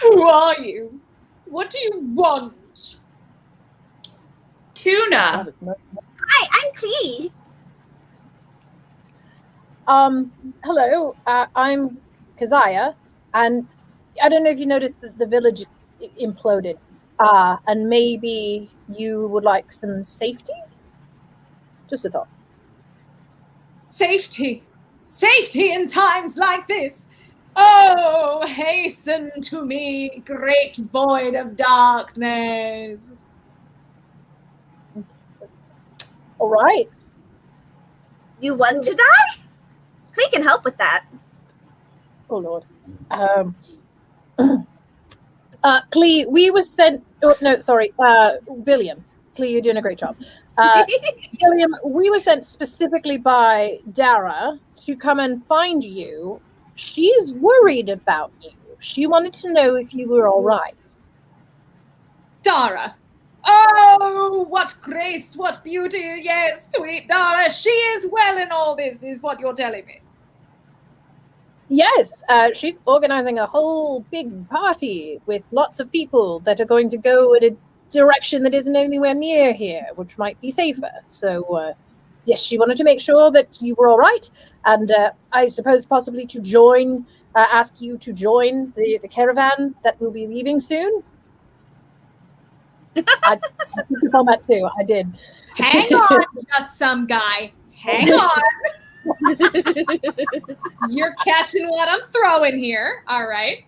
"Who are you? What do you want?" Tuna. Hi, I'm Clee. Hello, I'm Keziah, and I don't know if you noticed that the village imploded, and maybe you would like some safety? Just a thought. Safety. Safety in times like this. Oh, hasten to me, great void of darkness. All right. You want to die? We can help with that. Oh Lord. Clee, we were sent. Oh, no, sorry. William. Clee, you're doing a great job. William, we were sent specifically by Dara to come and find you. She's worried about you. She wanted to know if you were all right. Dara. Oh, what grace, what beauty. Yes, sweet Dara. She is well in all this, is what you're telling me. Yes, she's organizing a whole big party with lots of people that are going to go in a direction that isn't anywhere near here, which might be safer. So, yes, she wanted to make sure that you were all right, and I suppose possibly to join, ask you to join the caravan that will be leaving soon. I picked up on that too. I did. Hang on, just some guy. Hang on. You're catching what I'm throwing here. All right.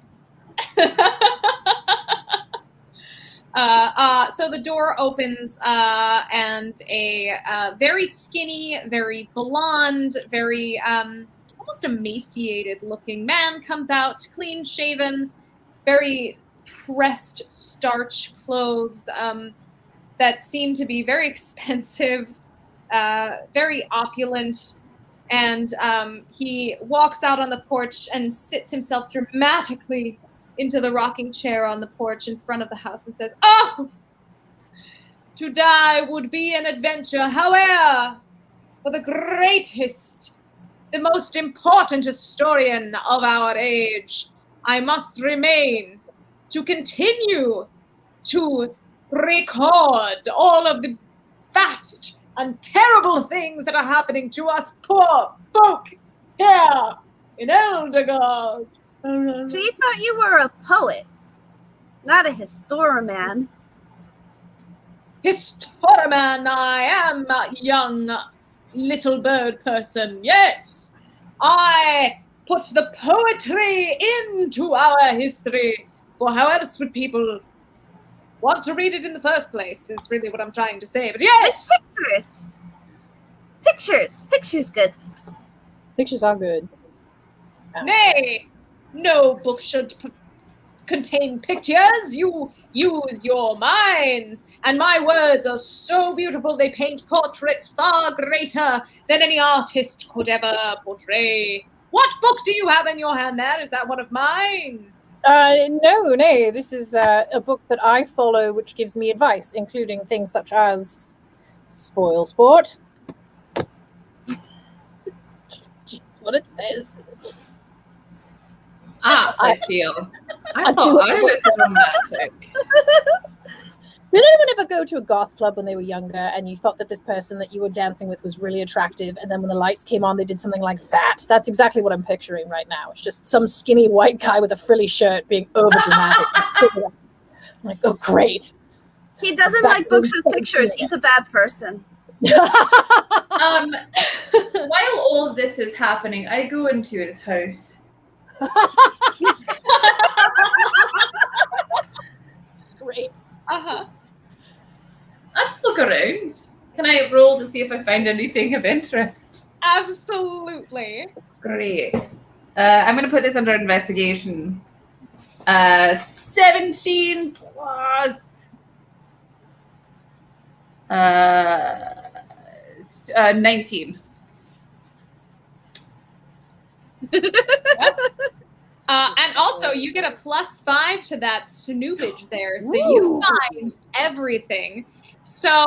So the door opens and a very skinny, very blonde, very almost emaciated looking man comes out, clean shaven, very pressed starch clothes that seem to be very expensive, very opulent. And he walks out on the porch and sits himself dramatically into the rocking chair on the porch in front of the house and says, "Oh, to die would be an adventure. However, for the greatest, the most important historian of our age, I must remain to continue to record all of the vast and terrible things that are happening to us poor folk here in Eldergard." We thought you were a poet, not a historian. Historiman, I am a young little bird person. Yes, I put the poetry into our history. For how else would people want to read it in the first place, is really what I'm trying to say. But yes! Pictures good. Pictures are good. Nay, no book should contain pictures. You use your minds. And my words are so beautiful, they paint portraits far greater than any artist could ever portray. What book do you have in your hand there? Is that one of mine? No. This is a book that I follow, which gives me advice, including things such as spoil sport. That's what it says. I feel. I thought I was romantic. Did anyone ever go to a goth club when they were younger and you thought that this person that you were dancing with was really attractive, and then when the lights came on they did something like that? That's exactly what I'm picturing right now. It's just some skinny white guy with a frilly shirt being over dramatic. I'm like, oh great. He doesn't like books with pictures. He's a bad person. While all of this is happening, I go into his house. Great. Uh-huh. I just look around. Can I roll to see if I find anything of interest? Absolutely. Great. I'm going to put this under investigation. 17 plus 19. And also, you get a +5 to that snoopage there, so you find everything. So,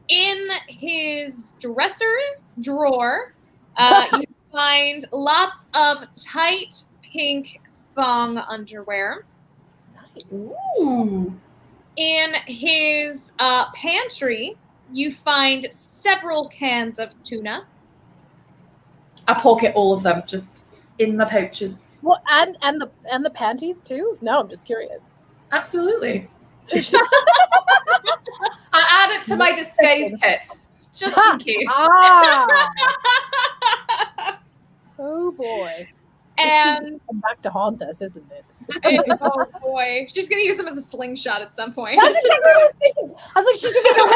in his dresser drawer, you find lots of tight pink thong underwear. Nice. Ooh. In his pantry, you find several cans of tuna. I pocket all of them, just in my pouches. Well, and the panties too? No, I'm just curious. Absolutely. I add it to my disguise kit, just in case. Oh boy. And this is back to haunt us, isn't it? oh boy, she's gonna use them as a slingshot at some point. That's exactly what I was thinking. I was like, she's gonna go.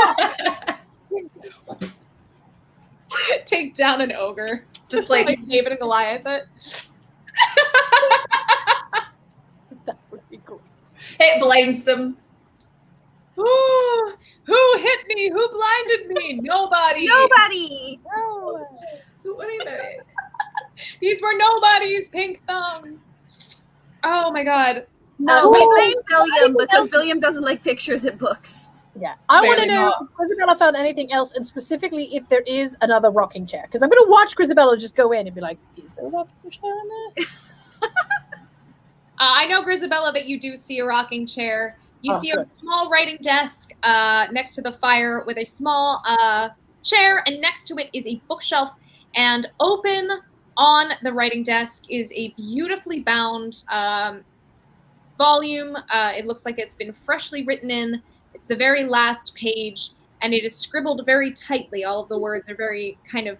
Take down an ogre. Just like David and Goliath it. That would be great. it blinds them. Ooh, who hit me? Who blinded me? Nobody. Nobody. Don't worry about it. These were nobody's pink thumbs. Oh my god. No, we Oh, blame William anything because else? William doesn't like pictures in books. Yeah, I want to Barely know not. if Grisabella found anything else, and specifically if there is another rocking chair. Because I'm going to watch Grisabella just go in and be like, "Is there a rocking chair in there?" I know, Grisabella, that you do see a rocking chair. You Oh, see a good. small writing desk next to the fire with a small chair, and next to it is a bookshelf. And open on the writing desk is a beautifully bound volume. It looks like it's been freshly written in. It's the very last page, and it is scribbled very tightly. All of the words are very kind of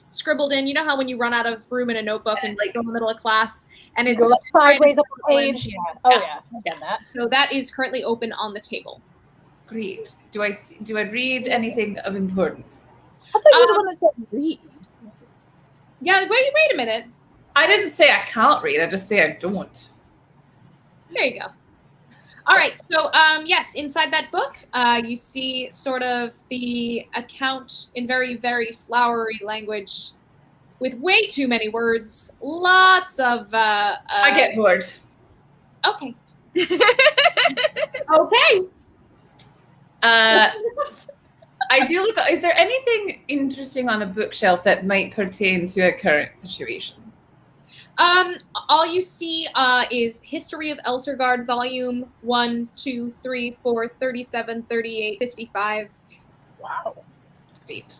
scribbled in. You know how when you run out of room in a notebook and Like- go in the middle of class, and it's Go like just trying to sideways up the scribble in. page. Yeah. Oh yeah, I've done that. So that is currently open on the table. Great. Do I read anything of importance? I thought you were the one that said read. Yeah, wait a minute. I didn't say I can't read. I just say I don't. There you go. All right, so yes, inside that book, you see sort of the account in very, very flowery language with way too many words. Lots of. I get bored. Okay. Okay. I do look. Is there anything interesting on the bookshelf that might pertain to a current situation? All you see is History of Eltergard, volume 1, 2, 3, 4, 37, 38, 55. Wow. Great.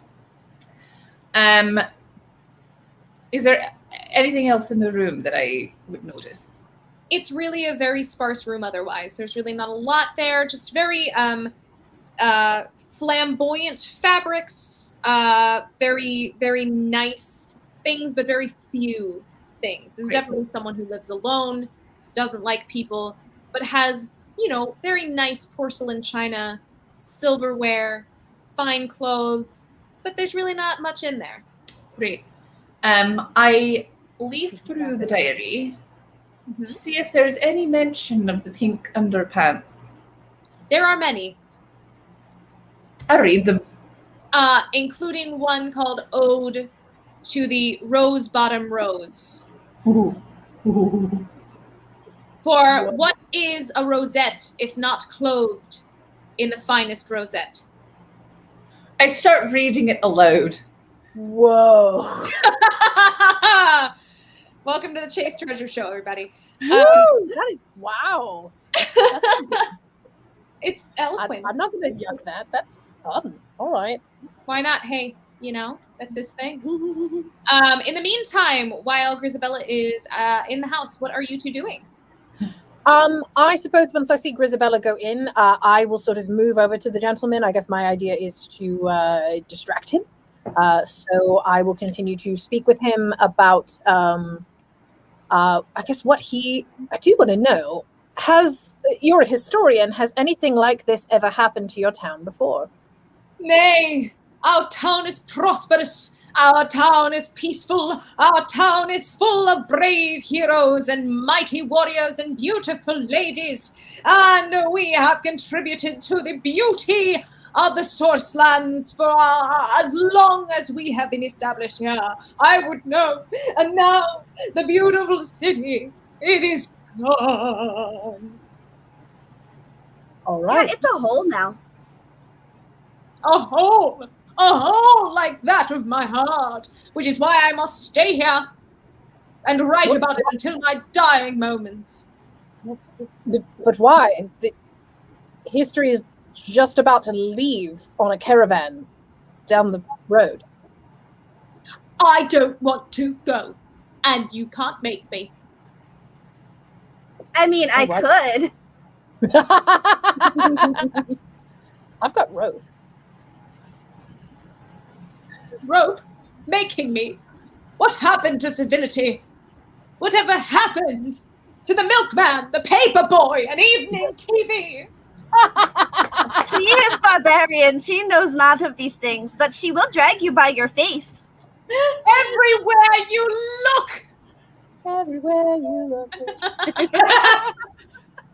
Is there anything else in the room that I would notice? It's really a very sparse room otherwise. There's really not a lot there, just very flamboyant fabrics, very, very nice things, but very few things. This is Right. definitely someone who lives alone, doesn't like people, but has, very nice porcelain china, silverware, fine clothes, but there's really not much in there. Great. I leaf through the diary to see if there's any mention of the pink underpants. There are many, I read them. including one called Ode to the Rose Bottom Rose. For what is a rosette if not clothed in the finest rosette? I start reading it aloud. Whoa. Welcome to the Chase Treasure Show, everybody. Woo! That is wow. It's eloquent. I'm not going to yuck that. That's fun. All right. Why not? Hey, that's his thing. In the meantime, while Grisabella is in the house, what are you two doing? I suppose once I see Grisabella go in, I will sort of move over to the gentleman. I guess my idea is to distract him. So I will continue to speak with him about, I guess I do want to know, you're a historian, has anything like this ever happened to your town before? Nay, our town is prosperous. Our town is peaceful. Our town is full of brave heroes and mighty warriors and beautiful ladies. And we have contributed to the beauty of the Source Lands for as long as we have been established here. I would know. And now the beautiful city, it is gone. All Yeah, right. it's a hole now. A hole like that of my heart, which is why I must stay here and write about it until my dying moments. But why? The history is just about to leave on a caravan down the road. I don't want to go, and you can't make me. I mean, I right. could. I've got rope. Rope, making me. What happened to civility? Whatever happened to the milkman, the paper boy, and evening TV? She is barbarian. She knows not of these things, but she will drag you by your face. Everywhere you look. Everywhere you look.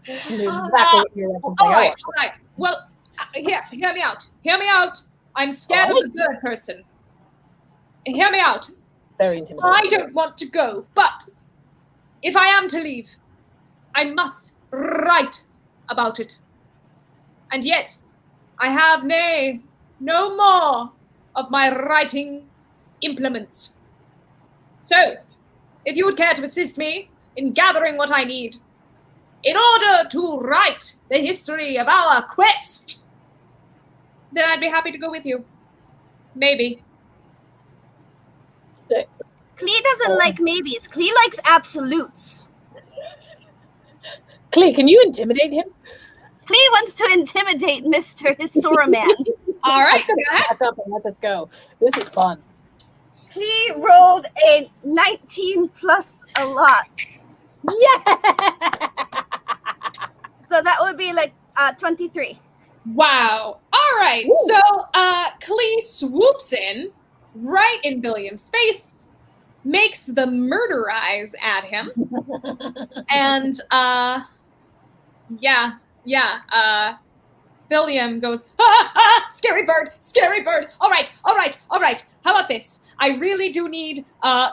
Exactly what you're referencing. All right, all right. Well, hear me out. Hear me out. I'm scared of the bird person. Hear me out. Very intimidating. I don't want to go, but if I am to leave, I must write about it. And yet, I have no more of my writing implements. So, if you would care to assist me in gathering what I need, in order to write the history of our quest, then I'd be happy to go with you. Maybe. Klee doesn't like maybes. Klee likes absolutes. Klee, can you intimidate him? Klee wants to intimidate Mr. Historaman. All right, go ahead. Back up and let this go. This is fun. Klee rolled a 19 plus a lot. Yeah! So that would be like 23. Wow. All right. Ooh. So Klee swoops in right in William's face, makes the murder eyes at him, and William goes, scary bird, scary bird. All right. How about this? I really do need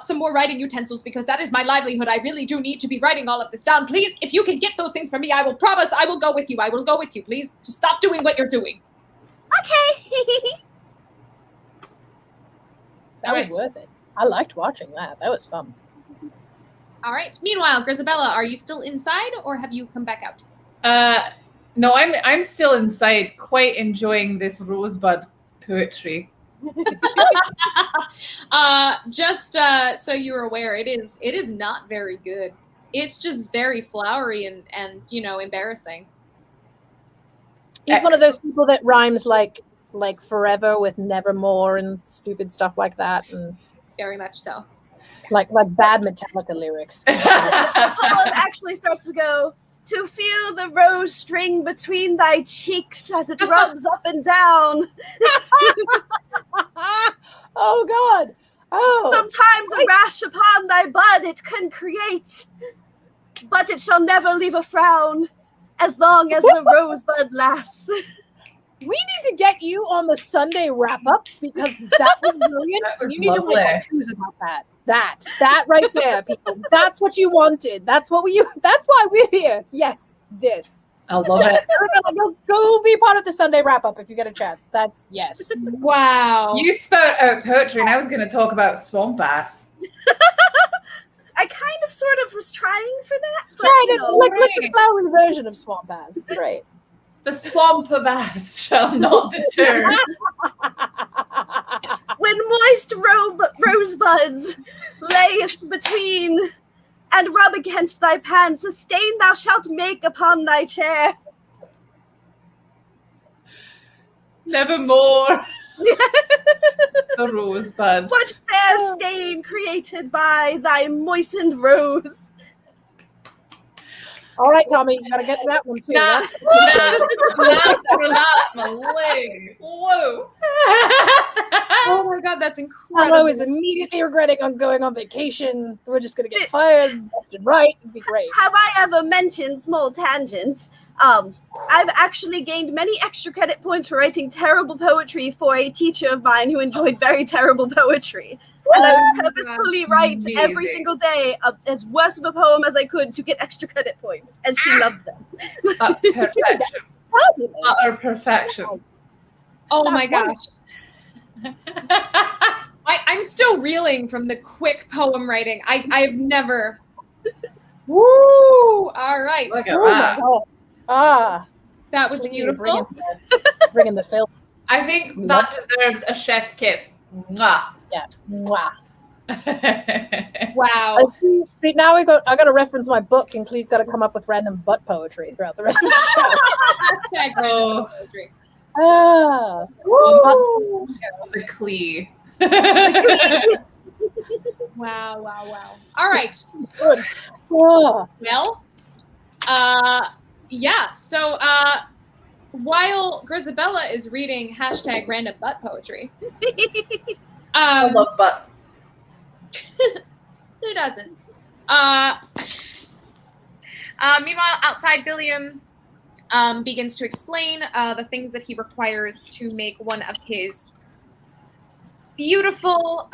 some more writing utensils because that is my livelihood. I really do need to be writing all of this down. Please, if you can get those things for me, I will promise I will go with you. I will go with you. Please, just stop doing what you're doing. Okay. That was worth it. I liked watching that. That was fun. All right. Meanwhile, Grisabella, are you still inside or have you come back out? No, I'm still inside, quite enjoying this rosebud poetry. Just so you're aware, it is not very good. It's just very flowery and embarrassing. He's one of those people that rhymes like forever with nevermore and stupid stuff like that, and Very much so. like bad Metallica lyrics. The poem actually starts to go, to feel the rose string between thy cheeks as it rubs up and down. Oh God! Oh, Sometimes a rash upon thy bud it can create, but it shall never leave a frown as long as the rosebud lasts. we need to get you on the Sunday wrap up because that was brilliant. That was You need lovely. to write issues about that. That right there, people. That's what you wanted. That's what That's why we're here. Yes, this. I love it. Go be part of the Sunday wrap up if you get a chance. That's yes. Wow. You spout out poetry, and I was going to talk about swamp bass. I kind of sort of was trying for that, but Right, you know, like the flowery version of Swamp Ass. It's great. The swamp of ass shall not deter. when moist rosebuds layest between and rub against thy pants, a stain thou shalt make upon thy chair. Nevermore. The rosebud. What fair stain created by thy moistened rose. All right, Tommy, you gotta get to that one too. Not for that, my leg. Whoa. Oh my God, that's Hello incredible. is immediately regretting on going on vacation. We're just gonna get fired, left and right. It'd be great. Have I ever mentioned, small tangents, I've actually gained many extra credit points for writing terrible poetry for a teacher of mine who enjoyed very terrible poetry. And I would purposefully write every Amazing. single day as worse of a poem as I could to get extra credit points. And she loved them. That's perfection. Fabulous. Utter perfection. Oh my That's gosh. I'm still reeling from the quick poem writing. I've never. Woo! All right. Look at Oh my that. God. Ah, That was please beautiful. bring in the film. I think that deserves a chef's kiss. Mwah. Yeah. Mwah. Wow. See, now I got to reference my book, and Clee's got to come up with random butt poetry throughout the rest of the show. Hashtag random poetry. Ah, Woo! The Clee. Wow, wow, wow. All right. good. Oh, Well, yeah. So, while Grisabella is reading hashtag random butt poetry. I love butts. Who doesn't? Meanwhile, outside, Billiam begins to explain the things that he requires to make one of his beautiful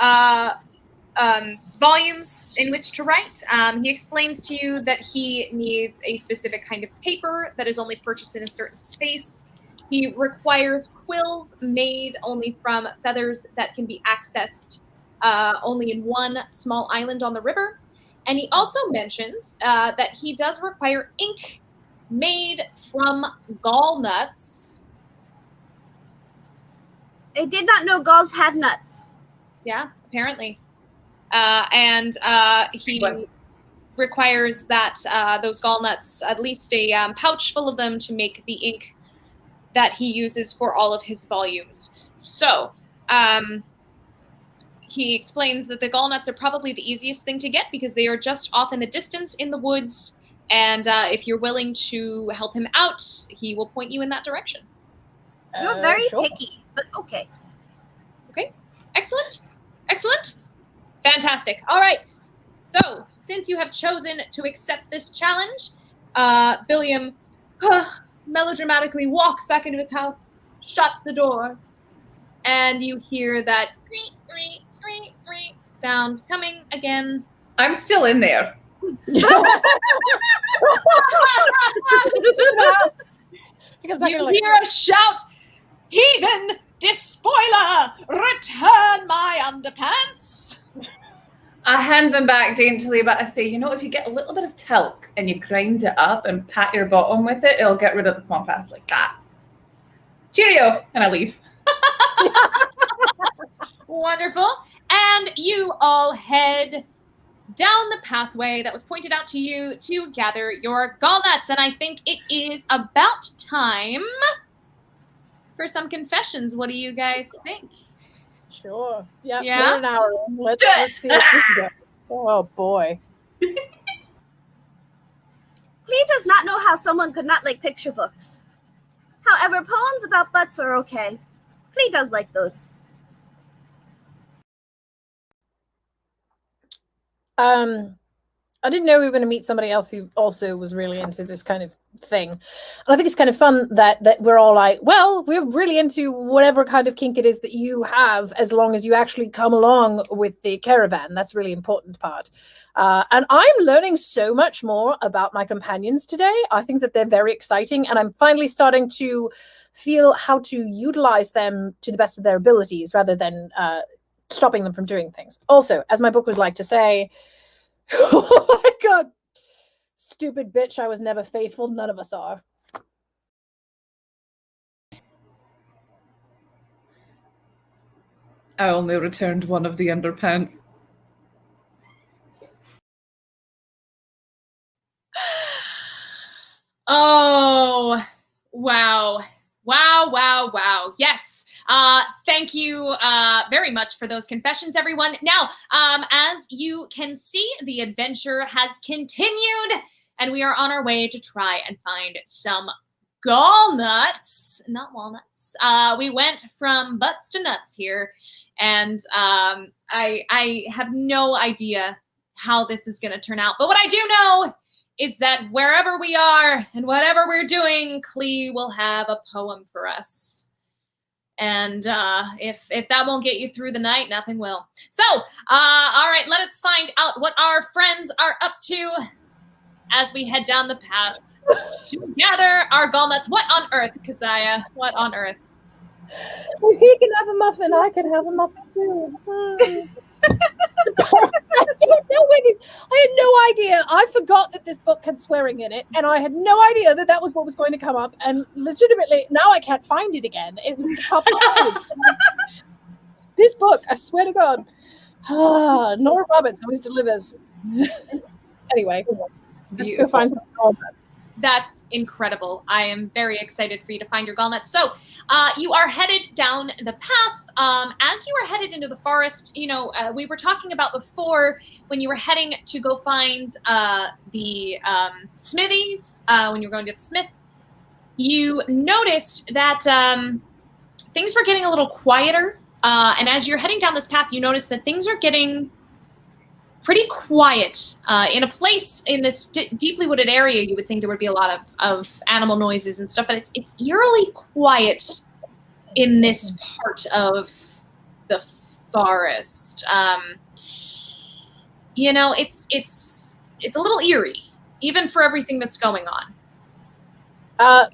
volumes in which to write. He explains to you that he needs a specific kind of paper that is only purchased in a certain space. He requires quills made only from feathers that can be accessed only in one small island on the river. And he also mentions that he does require ink made from gall nuts. I did not know galls had nuts. Yeah, apparently. And he requires that those gall nuts, at least a pouch full of them, to make the ink that he uses for all of his volumes. So, he explains that the gall nuts are probably the easiest thing to get because they are just off in the distance in the woods. And if you're willing to help him out, he will point you in that direction. You're very Sure. picky, but okay. Okay. Excellent. Excellent. Fantastic. All right. So, since you have chosen to accept this challenge, Billiam melodramatically walks back into his house, shuts the door, and you hear that sound coming again. I'm still in there. You hear a shout, "Heathen despoiler, return my underpants!" I hand them back daintily, but I say, you know, if you get a little bit of talc and you grind it up and pat your bottom with it, it'll get rid of the swamp ass like that. Cheerio! And I leave. Wonderful. And you all head down the pathway that was pointed out to you to gather your gall nuts. And I think it is about time for some confessions. What do you guys think? Sure. Yeah. Yeah? We're an hour in. Let's see if we can go. Oh boy. Clee does not know how someone could not like picture books. However, poems about butts are okay. Clee does like those. I didn't know we were going to meet somebody else who also was really into this kind of thing. And I think it's kind of fun that we're all like, well, we're really into whatever kind of kink it is that you have, as long as you actually come along with the caravan. That's a really important part. And I'm learning so much more about my companions today. I think that they're very exciting, and I'm finally starting to feel how to utilize them to the best of their abilities rather than stopping them from doing things. Also, as my book would like to say, oh my god, stupid bitch, I was never faithful. None of us are. I only returned one of the underpants. Oh, wow. Wow. Yes. Thank you very much for those confessions, everyone. Now, as you can see, the adventure has continued, and we are on our way to try and find some gall nuts, not walnuts. We went from butts to nuts here, and I have no idea how this is going to turn out. But what I do know is that wherever we are and whatever we're doing, Clee will have a poem for us. And if that won't get you through the night, nothing will. So, all right, let us find out what our friends are up to as we head down the path to gather our gall nuts. What on earth, Keziah? What on earth? If he can have a muffin, I can have a muffin too. I had no idea. I forgot that this book had swearing in it, and I had no idea that that was what was going to come up. And legitimately, now I can't find it again. It was the top of the page. This book, I swear to God. Nora Roberts always delivers. Anyway, let's go find some gall nuts. That's incredible. I am very excited for you to find your gall nuts. So you are headed down the path. As you are headed into the forest, we were talking about before when you were heading to go find the smithies, when you were going to the smith, you noticed that things were getting a little quieter. And as you're heading down this path, you notice that things are getting pretty quiet. In a place in this deeply wooded area, you would think there would be a lot of animal noises and stuff, but it's eerily quiet in this part of the forest. It's a little eerie, even for everything that's going on.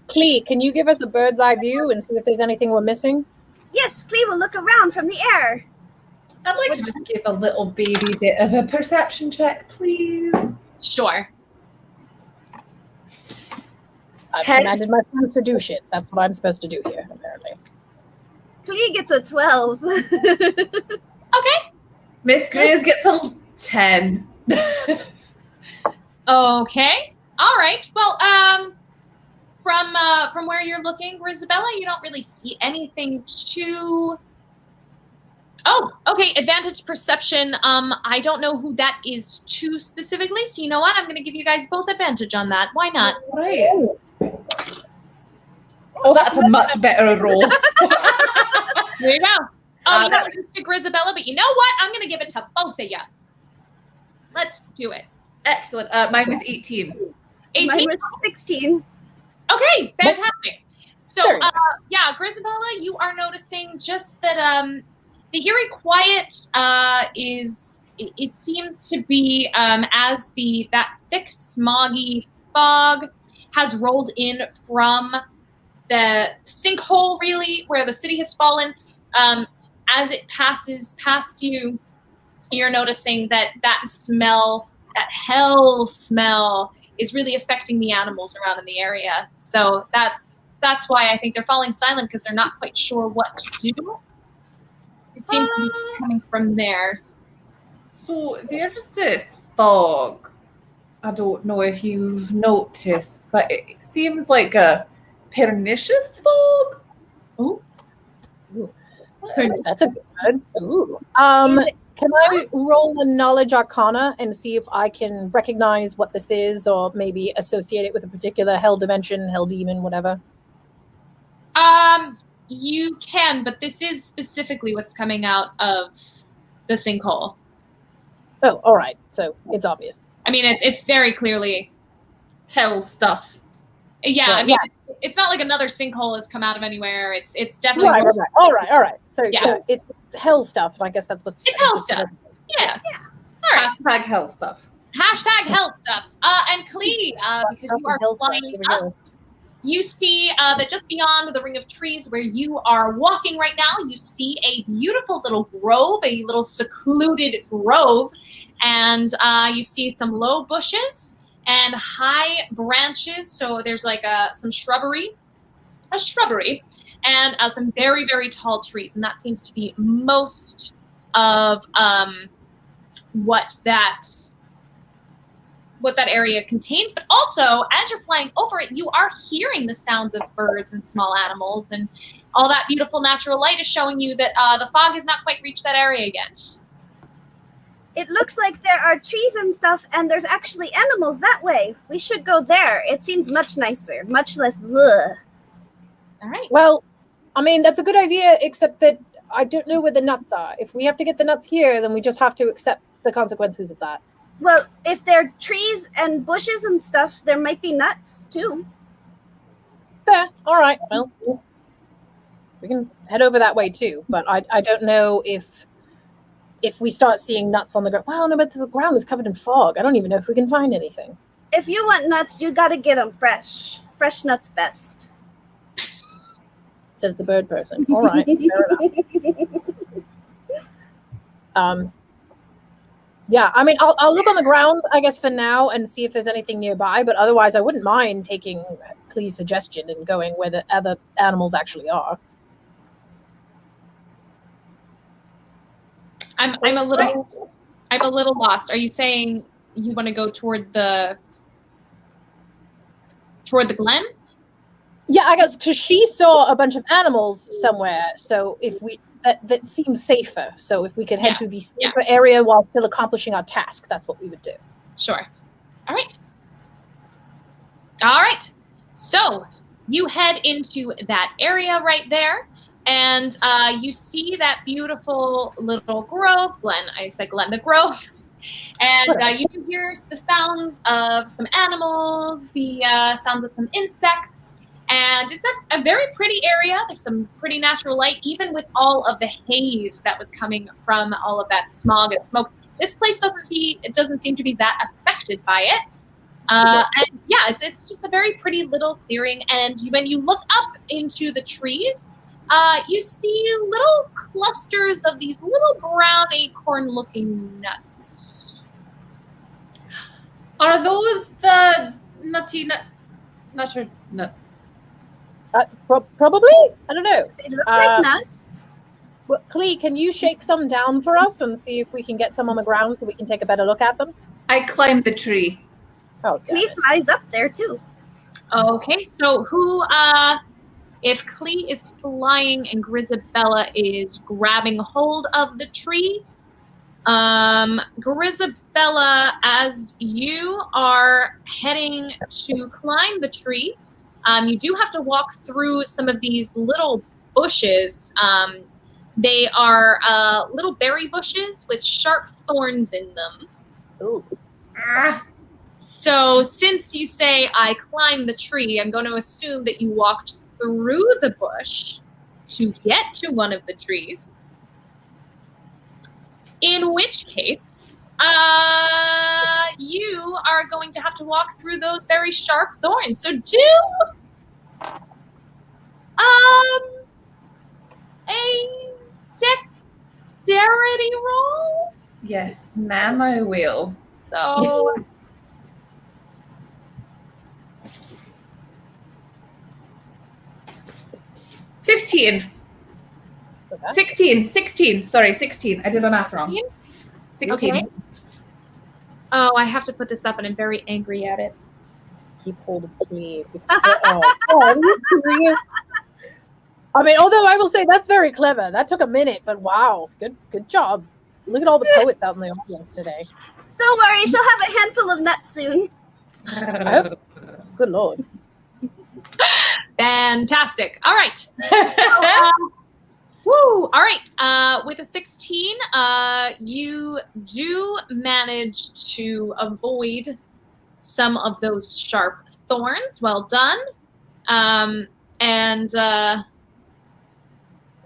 Klee, can you give us a bird's eye view and see if there's anything we're missing? Yes, Clee will look around from the air. I'd like to just give a little baby bit of a perception check, please. Sure. I've 10. commanded my friends to do shit. That's what I'm supposed to do here, apparently. Clee gets a 12. Okay. Miss Grace gets a 10. Okay. All right. Well, from where you're looking, Grisabella, you don't really see anything too. Oh, okay. Advantage perception. I don't know who that is to specifically. So you know what? I'm going to give you guys both advantage on that. Why not? Right. Oh, that's a much better roll. There you go. Oh, you know, to Grisabella, but you know what? I'm going to give it to both of you. Let's do it. Excellent. Mine was 18. 18. Mine was 16. Okay, fantastic. So, Sure. yeah, Grisabella, you are noticing just that the eerie quiet it seems to be as that thick smoggy fog has rolled in from the sinkhole, really, where the city has fallen. As it passes past you, you're noticing that smell, that hell smell, is really affecting the animals around in the area. So that's why I think they're falling silent, because they're not quite sure what to do. It seems to be coming from there. So there's this fog. I don't know if you've noticed, but it seems like a pernicious fog. Ooh. That's a good one. Ooh. Is it- Can I roll a knowledge arcana and see if I can recognize what this is, or maybe associate it with a particular hell dimension, hell demon, whatever? You can, but this is specifically what's coming out of the sinkhole. Oh, all right. So it's obvious. I mean, it's very clearly, Hell stuff. yeah. Well, I mean, it's not like another sinkhole has come out of anywhere. It's definitely Right. All right. So Yeah. it's hell stuff, and I guess that's what's. It's hell stuff. Yeah. All right. Hashtag hell stuff. Hashtag hell stuff. And Klee, because you are flying up, you see that just beyond the ring of trees where you are walking right now, you see a beautiful little grove, a little secluded grove, and you see some low bushes and high branches. So there's like some shrubbery, and some very, very tall trees. And that seems to be most of what that area contains. But also, as you're flying over it, you are hearing the sounds of birds and small animals, and all that beautiful natural light is showing you that the fog has not quite reached that area yet. It looks like there are trees and stuff, and there's actually animals that way. We should go there. It seems much nicer, much less bleh. All right. Well, I mean, that's a good idea, except that I don't know where the nuts are. If we have to get the nuts here, then we just have to accept the consequences of that. Well, if there are trees and bushes and stuff, there might be nuts too. Fair. All right. Well, we can head over that way too. But I don't know if we start seeing nuts on the ground. Well, no, but the ground is covered in fog. I don't even know if we can find anything. If you want nuts, you gotta get them fresh. Fresh nuts best. Says the bird person. All right. Fair enough. Yeah, I mean, I'll look on the ground, I guess, for now and see if there's anything nearby. But otherwise, I wouldn't mind taking Klee's suggestion and going where the other animals actually are. I'm a little lost. Are you saying you want to go toward the glen? Yeah, I guess because she saw a bunch of animals somewhere. So if we that seems safer. So if we could head to the safer area while still accomplishing our task, that's what we would do. Sure. All right. So you head into that area right there, and you see that beautiful little grove. I said Glen, the grove. And you can hear the sounds of some animals, the sounds of some insects, and it's a very pretty area. There's some pretty natural light, even with all of the haze that was coming from all of that smog and smoke. This place doesn't seem to be that affected by it. And yeah, it's just a very pretty little clearing. And when you look up into the trees, you see little clusters of these little brown acorn-looking nuts. Are those the nutter nuts? Probably. I don't know. They look like nuts. Well, Clee, can you shake some down for us and see if we can get some on the ground so we can take a better look at them? I climbed the tree. Oh, damn Clee it. flies up there too. Okay, so if Clee is flying and Grisabella is grabbing hold of the tree, Grisabella, as you are heading to climb the tree, you do have to walk through some of these little bushes. They are little berry bushes with sharp thorns in them. Ooh. So since you say I climbed the tree, I'm going to assume that you walked through the bush to get to one of the trees. In which case, you are going to have to walk through those very sharp thorns. So do a dexterity roll. Yes, ma'am, I will. So 15. Okay. 16. Sorry, 16. I did the math wrong. 16. Okay. Oh, I have to put this up, and I'm very angry at it. Keep hold of Clee. Are you serious? I mean, although I will say that's very clever. That took a minute, but wow, good job. Look at all the poets out in the audience today. Don't worry, she'll have a handful of nuts soon. I hope. Good lord. Fantastic. All right. Woo! All right. With a 16, you do manage to avoid some of those sharp thorns. Well done.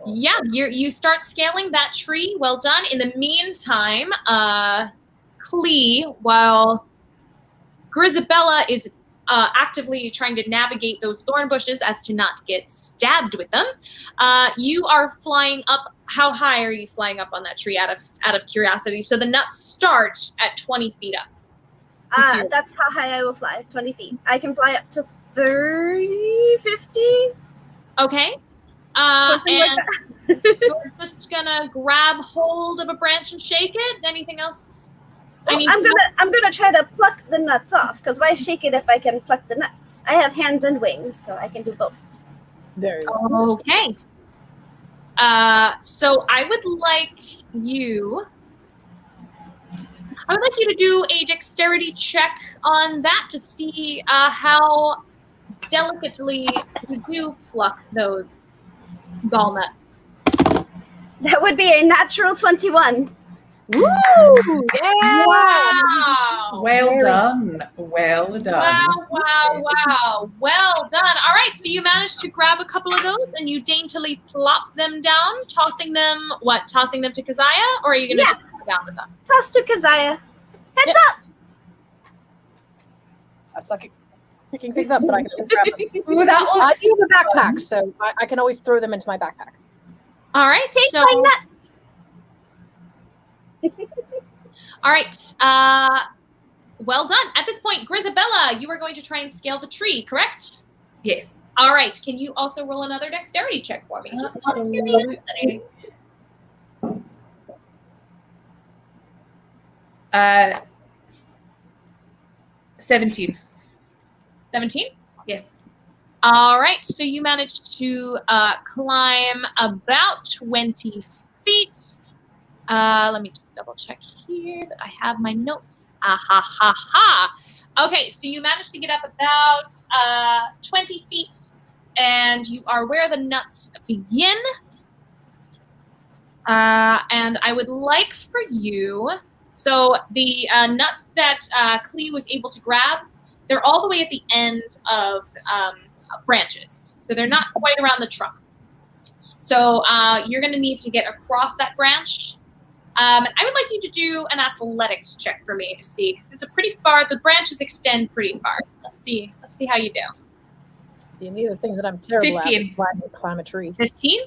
Yeah, you start scaling that tree. Well done. In the meantime, Clee, while Grisabella is actively trying to navigate those thorn bushes as to not get stabbed with them, you are flying up. How high are you flying up on that tree out of curiosity? So the nuts start at 20 feet up. That's how high I will fly, 20 feet. I can fly up to 30, 50. Okay. Something like And you're just gonna grab hold of a branch and shake it? Anything else? I'm gonna try to pluck the nuts off, because why shake it if I can pluck the nuts? I have hands and wings, so I can do both. Very well. Okay. So I would like you to do a dexterity check on that to see how delicately you do pluck those gall nuts. That would be a natural 21. Woo! Yeah! Wow! Well done. Well done. Wow. Well done. All right, so you managed to grab a couple of those and you daintily plop them down, tossing them to Keziah, or are you going to just put down with them? Toss to Keziah. Heads up! I suck at picking things up, but I can always grab them. Ooh, that I looks do have a backpack, so I can always throw them into my backpack. All right, Take so my nuts! all right, well done. At this point, Grisabella, you are going to try and scale the tree, correct? Yes. All right, can you also roll another dexterity check for me? Just to give me an ability. 17. 17? Yes. All right, so you managed to climb about 20 feet. Let me just double check here that I have my notes. Okay, so you managed to get up about 20 feet and you are where the nuts begin. And I would like for you, so the nuts that Klee was able to grab, they're all the way at the end of branches. So they're not quite around the trunk. So you're going to need to get across that branch. I would like you to do an athletics check for me to see, because it's a pretty far, the branches extend pretty far. Let's see how you do. See, and these are things that I'm terrible 15. at. Climb a tree. 15?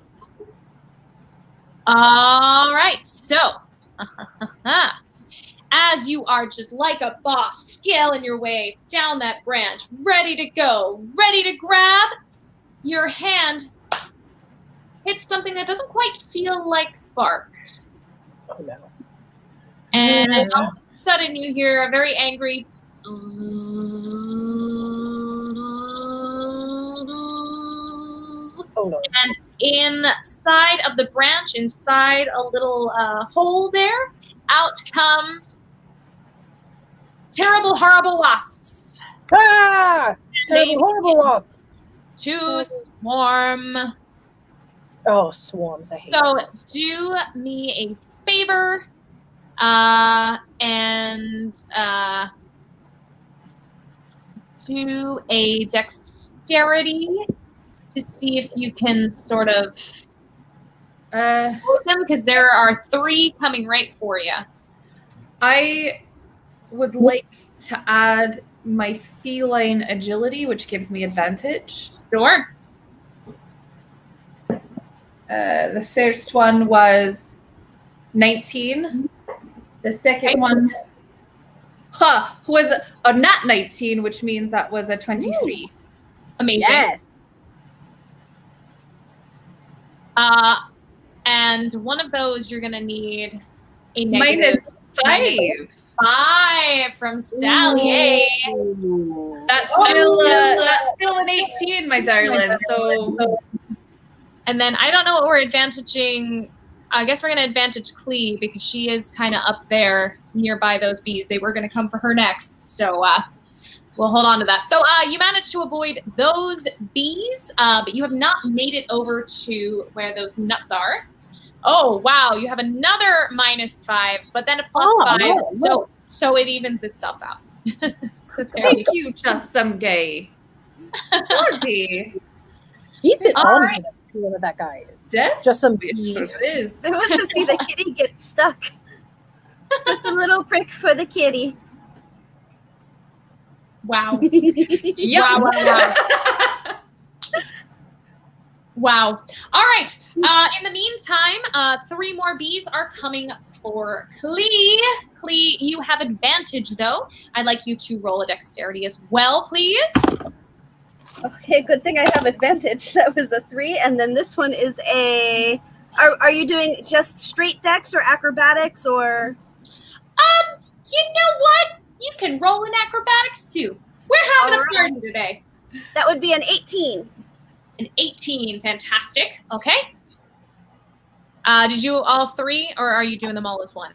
All right, so as you are just like a boss scaling your way down that branch, ready to go, ready to grab, your hand hits something that doesn't quite feel like bark. Oh no. And all of a sudden you hear a very angry Oh no. and inside of the branch, inside a little hole there, out come terrible, horrible wasps. Ah! They Terrible, horrible wasps. to swarm. Oh, swarms. I hate So do me a favor and do a dexterity to see if you can sort of hold them, because there are 3 coming right for you. I would like to add my feline agility, which gives me advantage. Sure. The first one was 19. The second Okay. one was a nat 19, which means that was a 23. Amazing. Yes. And one of those you're going to need a negative -5. 5 from Sally. Hey. That's still an 18, my darling. So And then I don't know what we're advantaging. I guess we're going to advantage Klee because she is kind of up there nearby those bees. They were going to come for her next. So we'll hold on to that. So you managed to avoid those bees, but you have not made it over to where those nuts are. Oh, wow. You have another -5, but then a +5. no. So it evens itself out. So there thank you, just some gay. Lordy. He's been All on right. to this whoever that guy is. Death Just some is. I want to see the kitty get stuck. Just a little prick for the kitty. Wow. Yep. Wow, wow, Wow. All right. In the meantime, 3 more bees are coming for Klee. Klee, you have advantage, though. I'd like you to roll a dexterity as well, please. Okay, good thing I have advantage. That was a 3, and then this one is a. Are you doing just straight dex or acrobatics or? You know what? You can roll in acrobatics, too. We're having All a right. party today. That would be an 18. An 18. Fantastic. Okay. Did you all 3, or are you doing them all as one?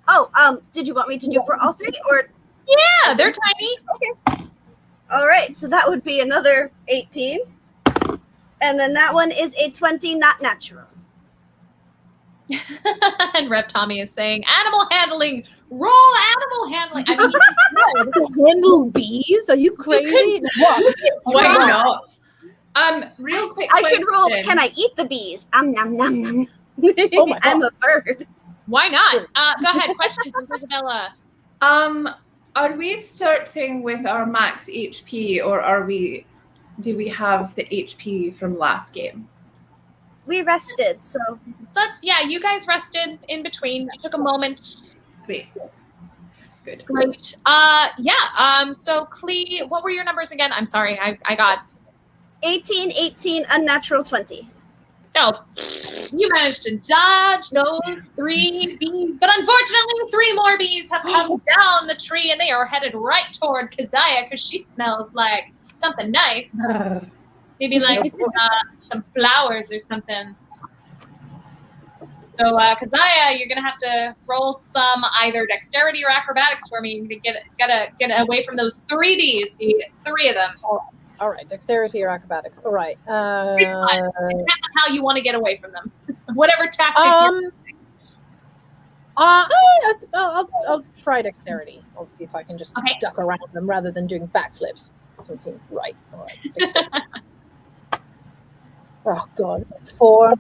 Oh, did you want me to do for all 3 or? Yeah, they're tiny. All right, so that would be another 18, and then that one is a 20, not natural. And Rep Tommy is saying, animal handling, roll animal handling. I mean, you could. handle bees? Are you crazy? Wasps. Why Wasps. not? Real quick I should roll. question. Can I eat the bees? Nom nom nom. Oh my I'm God. a bird. Why not? Go ahead. Question from Isabella. Are we starting with our max HP, or do we have the HP from last game? We rested, so Yeah, you guys rested in between. You took a moment. Great. Good. Great. So Klee, what were your numbers again? I'm sorry. I got 18, 18, unnatural 20. no. You managed to dodge those 3 bees, but unfortunately 3 more bees have come down the tree and they are headed right toward Keziah because she smells like something nice. Maybe like some flowers or something. So, Keziah, you're gonna have to roll some either dexterity or acrobatics for me to gotta get away from those 3 bees. You get 3 of them. All right, dexterity or acrobatics. All right. It depends on how you want to get away from them. Whatever tactic. I'll try dexterity. I'll see if I can just Okay. duck around them rather than doing backflips. Doesn't seem right. All right. Dexterity. Oh God, 4.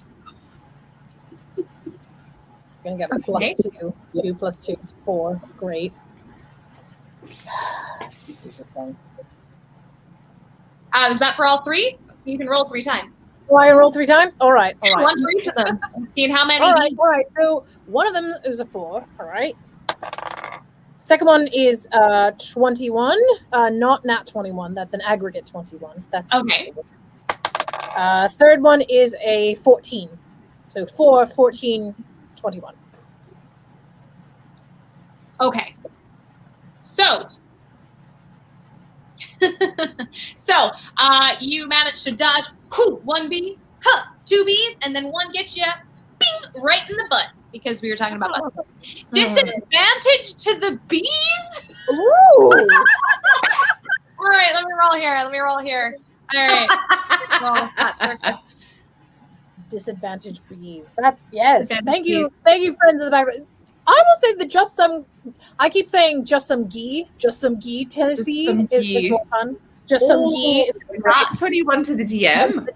It's gonna get a Okay. +2. 2 plus 2 is 4. Great. Stupid thing. Is that for all 3? You can roll 3 times. Oh, I roll 3 times. All right. All right. One for each of them. Seeing how many. All right. So one of them is a 4. All right. Second one is 21. Not nat 21. That's an aggregate 21. That's Okay. Third one is a 14. So 4, 14, 21. Okay. So. You manage to dodge 1 bee, 2 bees, and then one gets you bing, right in the butt because we were talking about butt. Disadvantage to the bees? Ooh. All right, let me roll here. All right. Roll that surface. Disadvantage bees. That's yes. Disadvantage Thank you, friends in the background. I will say that just some. I keep saying just some ghee, Tennessee some is ghee. more fun. Just some ghee. Is Nat 21 to the DM.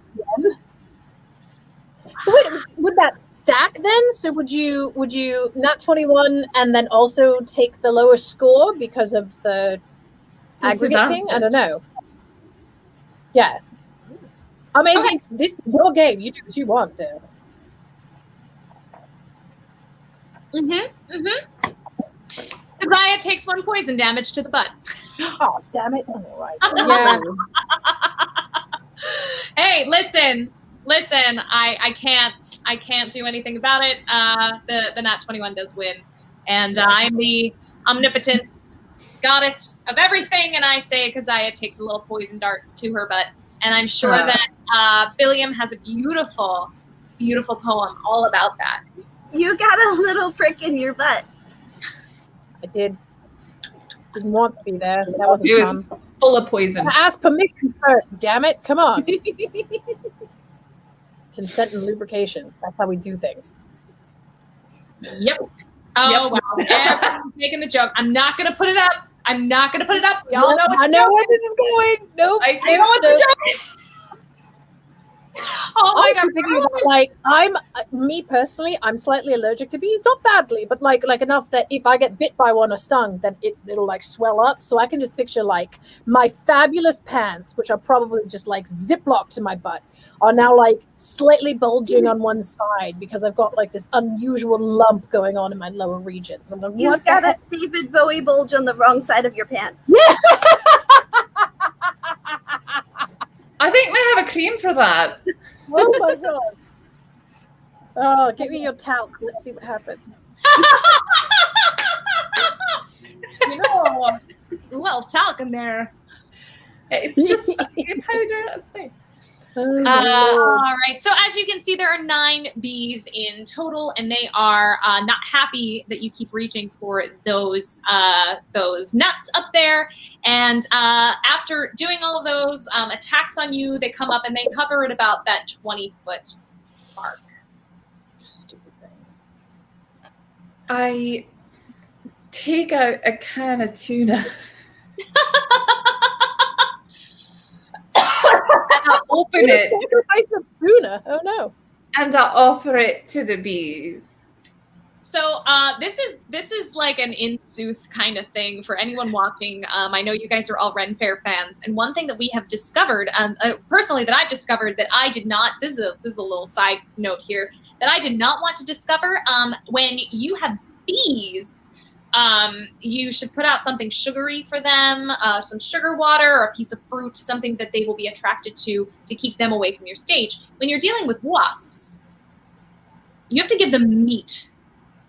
Would that stack then? So would you nat 21 and then also take the lowest score because of the aggregate thing? I don't know. Yeah. I mean, Okay. this is your game. You do what you want to. Keziah takes 1 poison damage to the butt. Oh, damn it. All right. Yeah. Hey, listen. I can't do anything about it. The nat 21 does win, and I'm the omnipotent goddess of everything. And I say Keziah takes a little poison dart to her butt, and I'm sure that Billiam has a beautiful, beautiful poem all about that. You got a little prick in your butt. I didn't want to be there. That wasn't It was fun. full of poison. Ask permission first, damn it. Come on. Consent and lubrication. That's how we do things. Yep. Oh, wow. Everyone's making the joke. I'm not going to put it up. Y'all know what I know where this is going. Nope. I I know what the joke is. Oh my I'm god. thinking about, like, me personally, I'm slightly allergic to bees, not badly, but like enough that if I get bit by one or stung, then it'll like swell up. So I can just picture like my fabulous pants, which are probably just like ziplocked to my butt, are now like slightly bulging on one side because I've got like this unusual lump going on in my lower regions. And I'm like, You've what the got heck? a David Bowie bulge on the wrong side of your pants. I think they have a cream for that. Oh my god. Oh, give me your talc. Let's see what happens. You know, a little talc in there. It's just powder. That's fine. Oh, All Lord. right. So as you can see, there are 9 bees in total, and they are not happy that you keep reaching for those nuts up there. And after doing all of those attacks on you, they come up and they hover at about that 20-foot mark. Stupid things. I take out a can of tuna. And I'll open it Sacrifice the tuna. Oh no. and I'll offer it to the bees. So this is like an in sooth kind of thing for anyone watching. I know you guys are all Ren Fair fans, and one thing that we have discovered, personally, that I've discovered that I did not. This is a little side note here that I did not want to discover. When you have bees, you should put out something sugary for them, some sugar water or a piece of fruit, something that they will be attracted to keep them away from your stage. When you're dealing with wasps, you have to give them meat.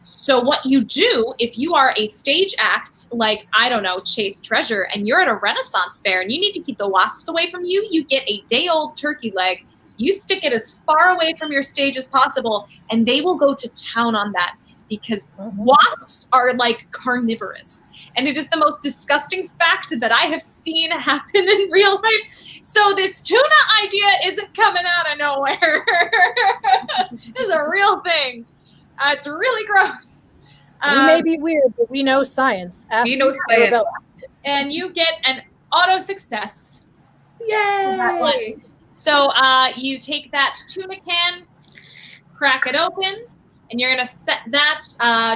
So what you do, if you are a stage act, like, I don't know, Chase Treasure, and you're at a Renaissance fair and you need to keep the wasps away from you, you get a day-old turkey leg, you stick it as far away from your stage as possible, and they will go to town on that. because wasps are like carnivorous. And it is the most disgusting fact that I have seen happen in real life. So this tuna idea isn't coming out of nowhere. This is a real thing. It's really gross. We may be weird, but we know science. Ask We know science. Arabella. And you get an auto success. Yay! So you take that tuna can, crack it open, and you're going to set that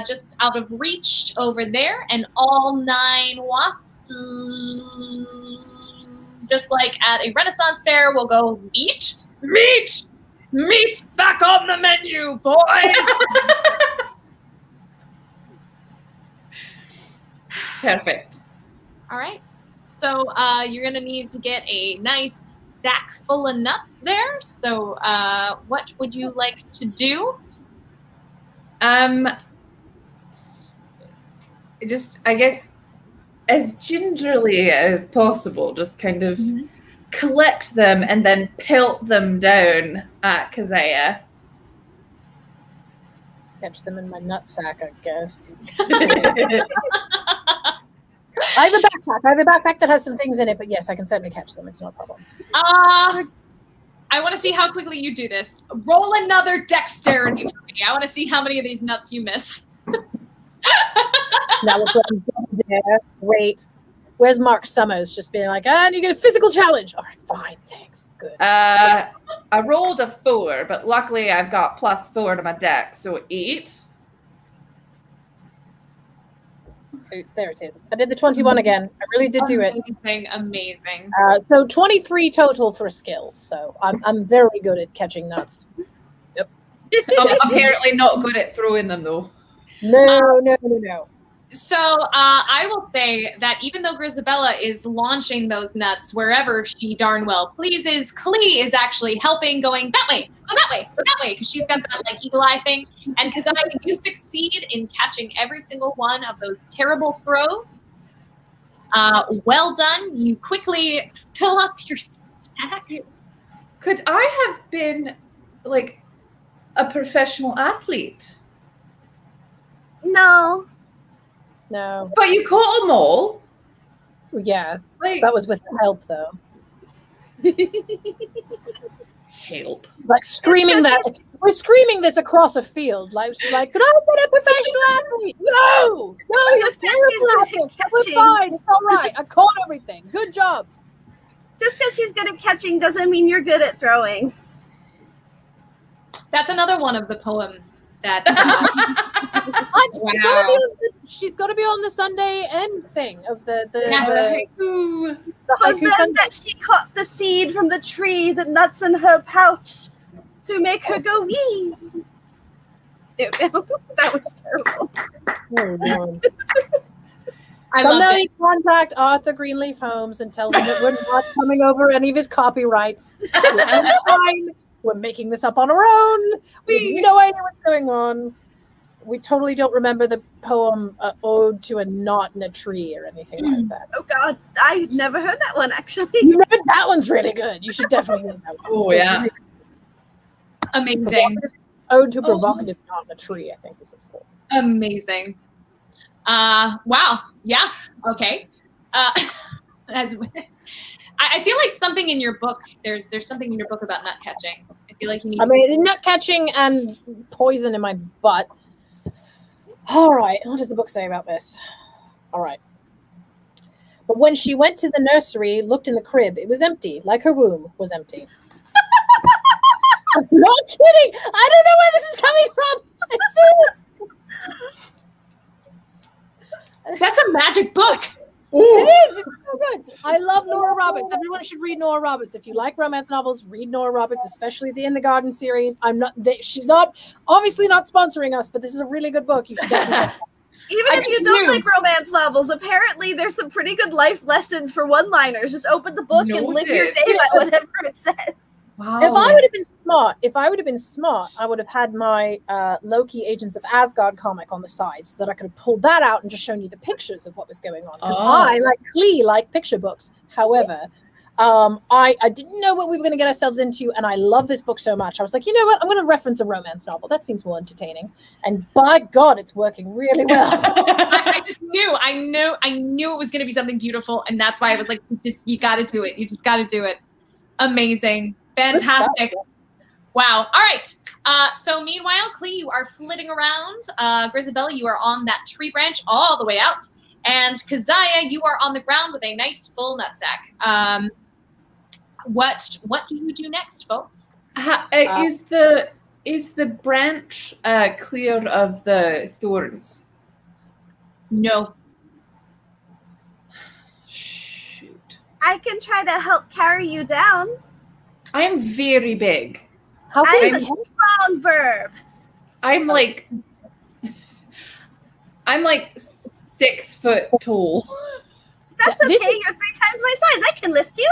just out of reach over there, and all 9 wasps, just like at a Renaissance fair, will go, meat, meat, meat's back on the menu, boys. Perfect. All right. So you're going to need to get a nice sack full of nuts there. So what would you like to do? Just, I guess, as gingerly as possible, just kind of collect them and then pelt them down at Keziah. Catch them in my nutsack, I guess. I have a backpack that has some things in it, but yes, I can certainly catch them. It's no problem. I want to see how quickly you do this. Roll another dexterity for me. I want to see how many of these nuts you miss. Now we're playing Double Dare. Wait. Where's Mark Summers? Just being like, you get a physical challenge. All right, fine, thanks. Good. I rolled a 4, but luckily I've got +4 to my dex, so 8. Oh, there it is. I did the 21 again. I really did do it. Amazing. So 23 total for skill. So I'm very good at catching nuts. Yep. I'm apparently not good at throwing them, though. No. So I will say that even though Grisabella is launching those nuts wherever she darn well pleases, Klee is actually helping, going that way, go that way, go that way, because she's got that like eagle eye thing. And because you succeed in catching every single one of those terrible throws. Well done. You quickly fill up your stack. Could I have been, like, a professional athlete? No. No. But you caught them all. Yeah. Like, That was with help, though. help. Like screaming that. We're screaming this across a field. Like, she's like, could I be a professional athlete? No, you're Just 'cause terrible at she's good it. at We're catching. fine. It's all right. I caught everything. Good job. Just because she's good at catching doesn't mean you're good at throwing. That's another one of the poems that She's got to be on the Sunday end thing of the Yes. haiku Was then Sunday. that she caught the seed from the tree, the nuts in her pouch, to make her go wee. Ew, that was terrible. Oh, no. I love Somebody it. contact Arthur Greenleaf Holmes and tell him that we're not coming over any of his copyrights. We're fine. We're making this up on our own. We have no idea what's going on. We totally don't remember the poem Ode to a Knot in a Tree or anything like that. Oh God, I never heard that one actually. You remember that one's really good. You should definitely hear that one. Oh, yeah. Amazing. Ode to a Provocative Knot in a Tree, I think is what it's called. Amazing. Wow. Yeah. Okay. As I feel like something in your book. There's something in your book about nut catching. I feel like you need. I mean, nut catching and poison in my butt. All right. What does the book say about this? All right. But when she went to the nursery, looked in the crib, it was empty, like her womb was empty. I'm not kidding. I don't know where this is coming from. That's a magic book. It is. It's so good. I love Nora Roberts. Everyone should read Nora Roberts. If you like romance novels, read Nora Roberts, especially the In the Garden series. She's not obviously not sponsoring us, but this is a really good book. You should definitely check it out. Even if you don't like romance novels, apparently there's some pretty good life lessons for one-liners. Just open the book and live your day by whatever it says. Wow. If I would have been smart, I would have had my Loki Agents of Asgard comic on the side so that I could have pulled that out and just shown you the pictures of what was going on. Because I, like Klee, like picture books. However, I didn't know what we were going to get ourselves into, and I love this book so much. I was like, you know what? I'm going to reference a romance novel. That seems more entertaining. And by God, it's working really well. I just knew. I knew it was going to be something beautiful, and that's why I was like, you got to do it. You just got to do it. Amazing, fantastic. Wow. All right. So meanwhile, Klee, you are flitting around. Grisabella, you are on that tree branch all the way out. And Keziah, you are on the ground with a nice full nutsack. What do you do next, folks? Is the branch clear of the thorns? No. Shoot. I can try to help carry you down. I am very big. How I'm big a is it? strong bird. I'm like 6 foot tall. That's Yeah, okay. this is- You're 3 times my size. I can lift you.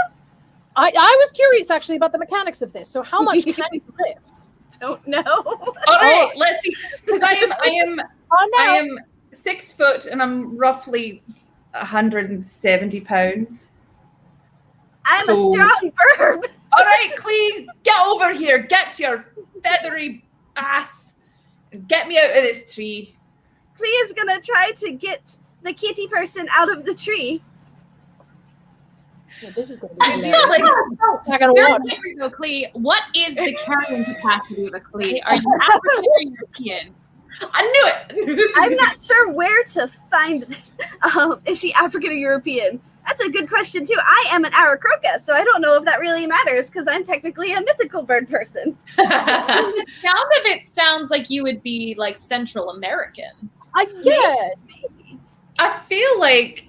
I was curious actually about the mechanics of this. So how much can you lift? Don't know. All right, let's see. Because I Oh am 6 foot and I'm roughly 170 pounds. I'm So- a strong bird. All right, Klee, get over here. Get your feathery ass and get me out of this tree. Klee is gonna try to get the kitty person out of the tree. Well, this is going to be I hilarious. feel like Not gonna very watch. quickly though, Klee, what is the carrying capacity of a Klee? Are you African or European? I knew it. I'm not sure where to find this. Is she African or European? That's a good question too. I am an Aracroca, so I don't know if that really matters because I'm technically a mythical bird person. The sound of it sounds like you would be like Central American. Yeah. I feel like,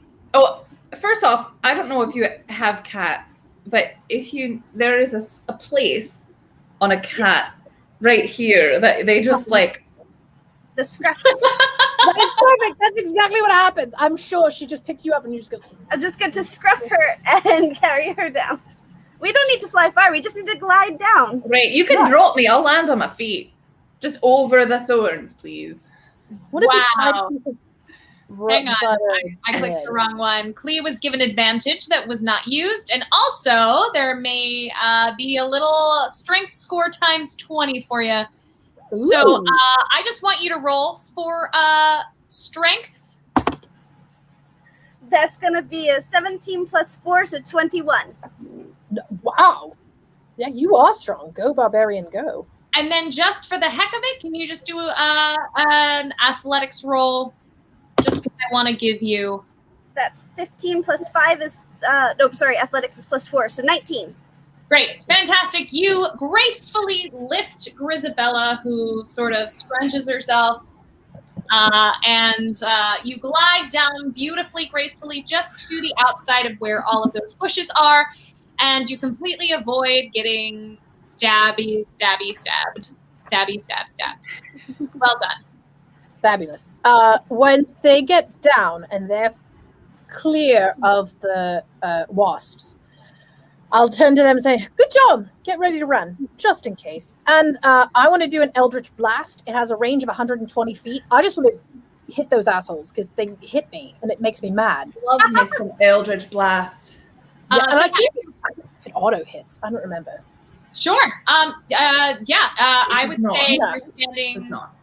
first off, I don't know if you have cats, but there is a place on a cat right here that they just like, The scruff. That is perfect. That's exactly what happens. I'm sure she just picks you up and you just go. I just get to scruff her and carry her down. We don't need to fly far. We just need to glide down. right, you can drop me. I'll land on my feet. Just over the thorns, please. What if you tied Wow. a piece of Hang on, butter I clicked head? the wrong one. Klee was given advantage that was not used, and also there may be a little strength score times 20 for you. So Ooh. I just want you to roll for strength. That's going to be a 17 plus 4, so 21. Wow. Yeah, you are strong. Go, barbarian, go. And then just for the heck of it, can you just do an athletics roll? Just because I want to give you. That's 15 plus 5 is, athletics is plus 4, so 19. Great. Fantastic. You gracefully lift Grisabella, who sort of scrunches herself, and you glide down beautifully, gracefully, just to the outside of where all of those bushes are, and you completely avoid getting stabbed. Well done. Fabulous. Once they get down and they're clear of the wasps, I'll turn to them and say, good job, get ready to run, just in case. And I want to do an Eldritch Blast. It has a range of 120 feet. I just want to hit those assholes because they hit me and it makes me mad. Love me some Eldritch Blast. Yeah, and So I think it auto hits. I don't remember. Sure. I does would not. say No, you're standing. It's not.